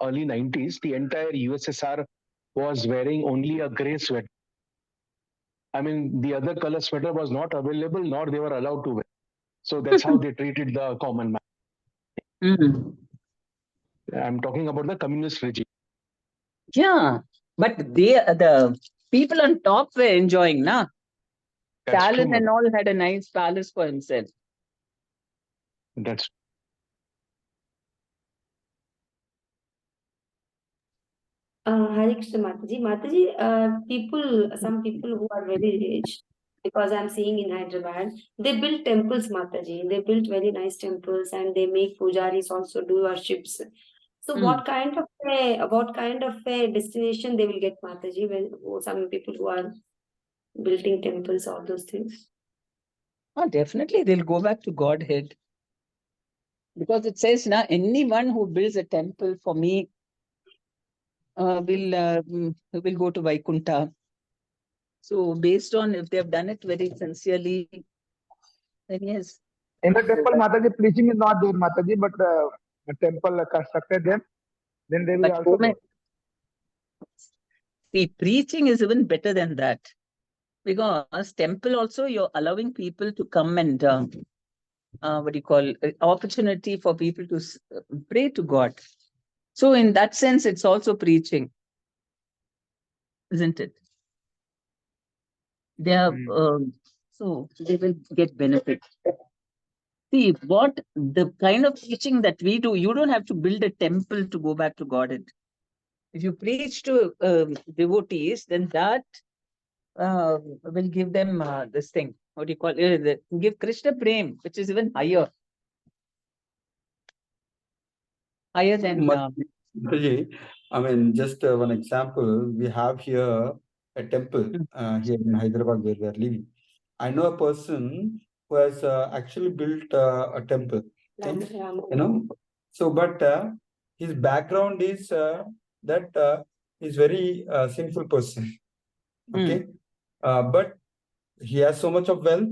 early 90s, the entire USSR was wearing only a gray sweater. The other color sweater was not available, nor they were allowed to wear. So that's how they treated the common man. I'm talking about the communist regime. Yeah, but the people on top were enjoying, na? Stalin and all had a nice palace for himself. That's Hare Krishna Mataji. Mataji, some people who are very rich, because I'm seeing in Hyderabad, they build temples, Mataji. They built very nice temples and they make pujaris also do worships. So what kind of a destination they will get, Mataji, when some people who are building temples, all those things? Oh, definitely, they'll go back to Godhead. Because it says now, anyone who builds a temple for me will go to Vaikuntha. So based on if they have done it very sincerely, then yes. In the temple, Mataji, preaching is not there, Mataji, but the temple constructed them. Then they will But also go. See, preaching is even better than that. Because temple also, you're allowing people to come and what do you call, opportunity for people to pray to God. So in that sense, it's also preaching, isn't it? They are so they will get benefit. See, what the kind of preaching that we do, you don't have to build a temple to go back to God. If you preach to devotees, then that will give them this thing. What do you call it? Give Krishna Prem, which is even higher. Higher than. Mataji, I mean, just one example. We have here a temple here in Hyderabad where we are living. I know a person who has actually built a temple. Okay? You know, so but his background is that he's very sinful person. Okay, but he has so much of wealth.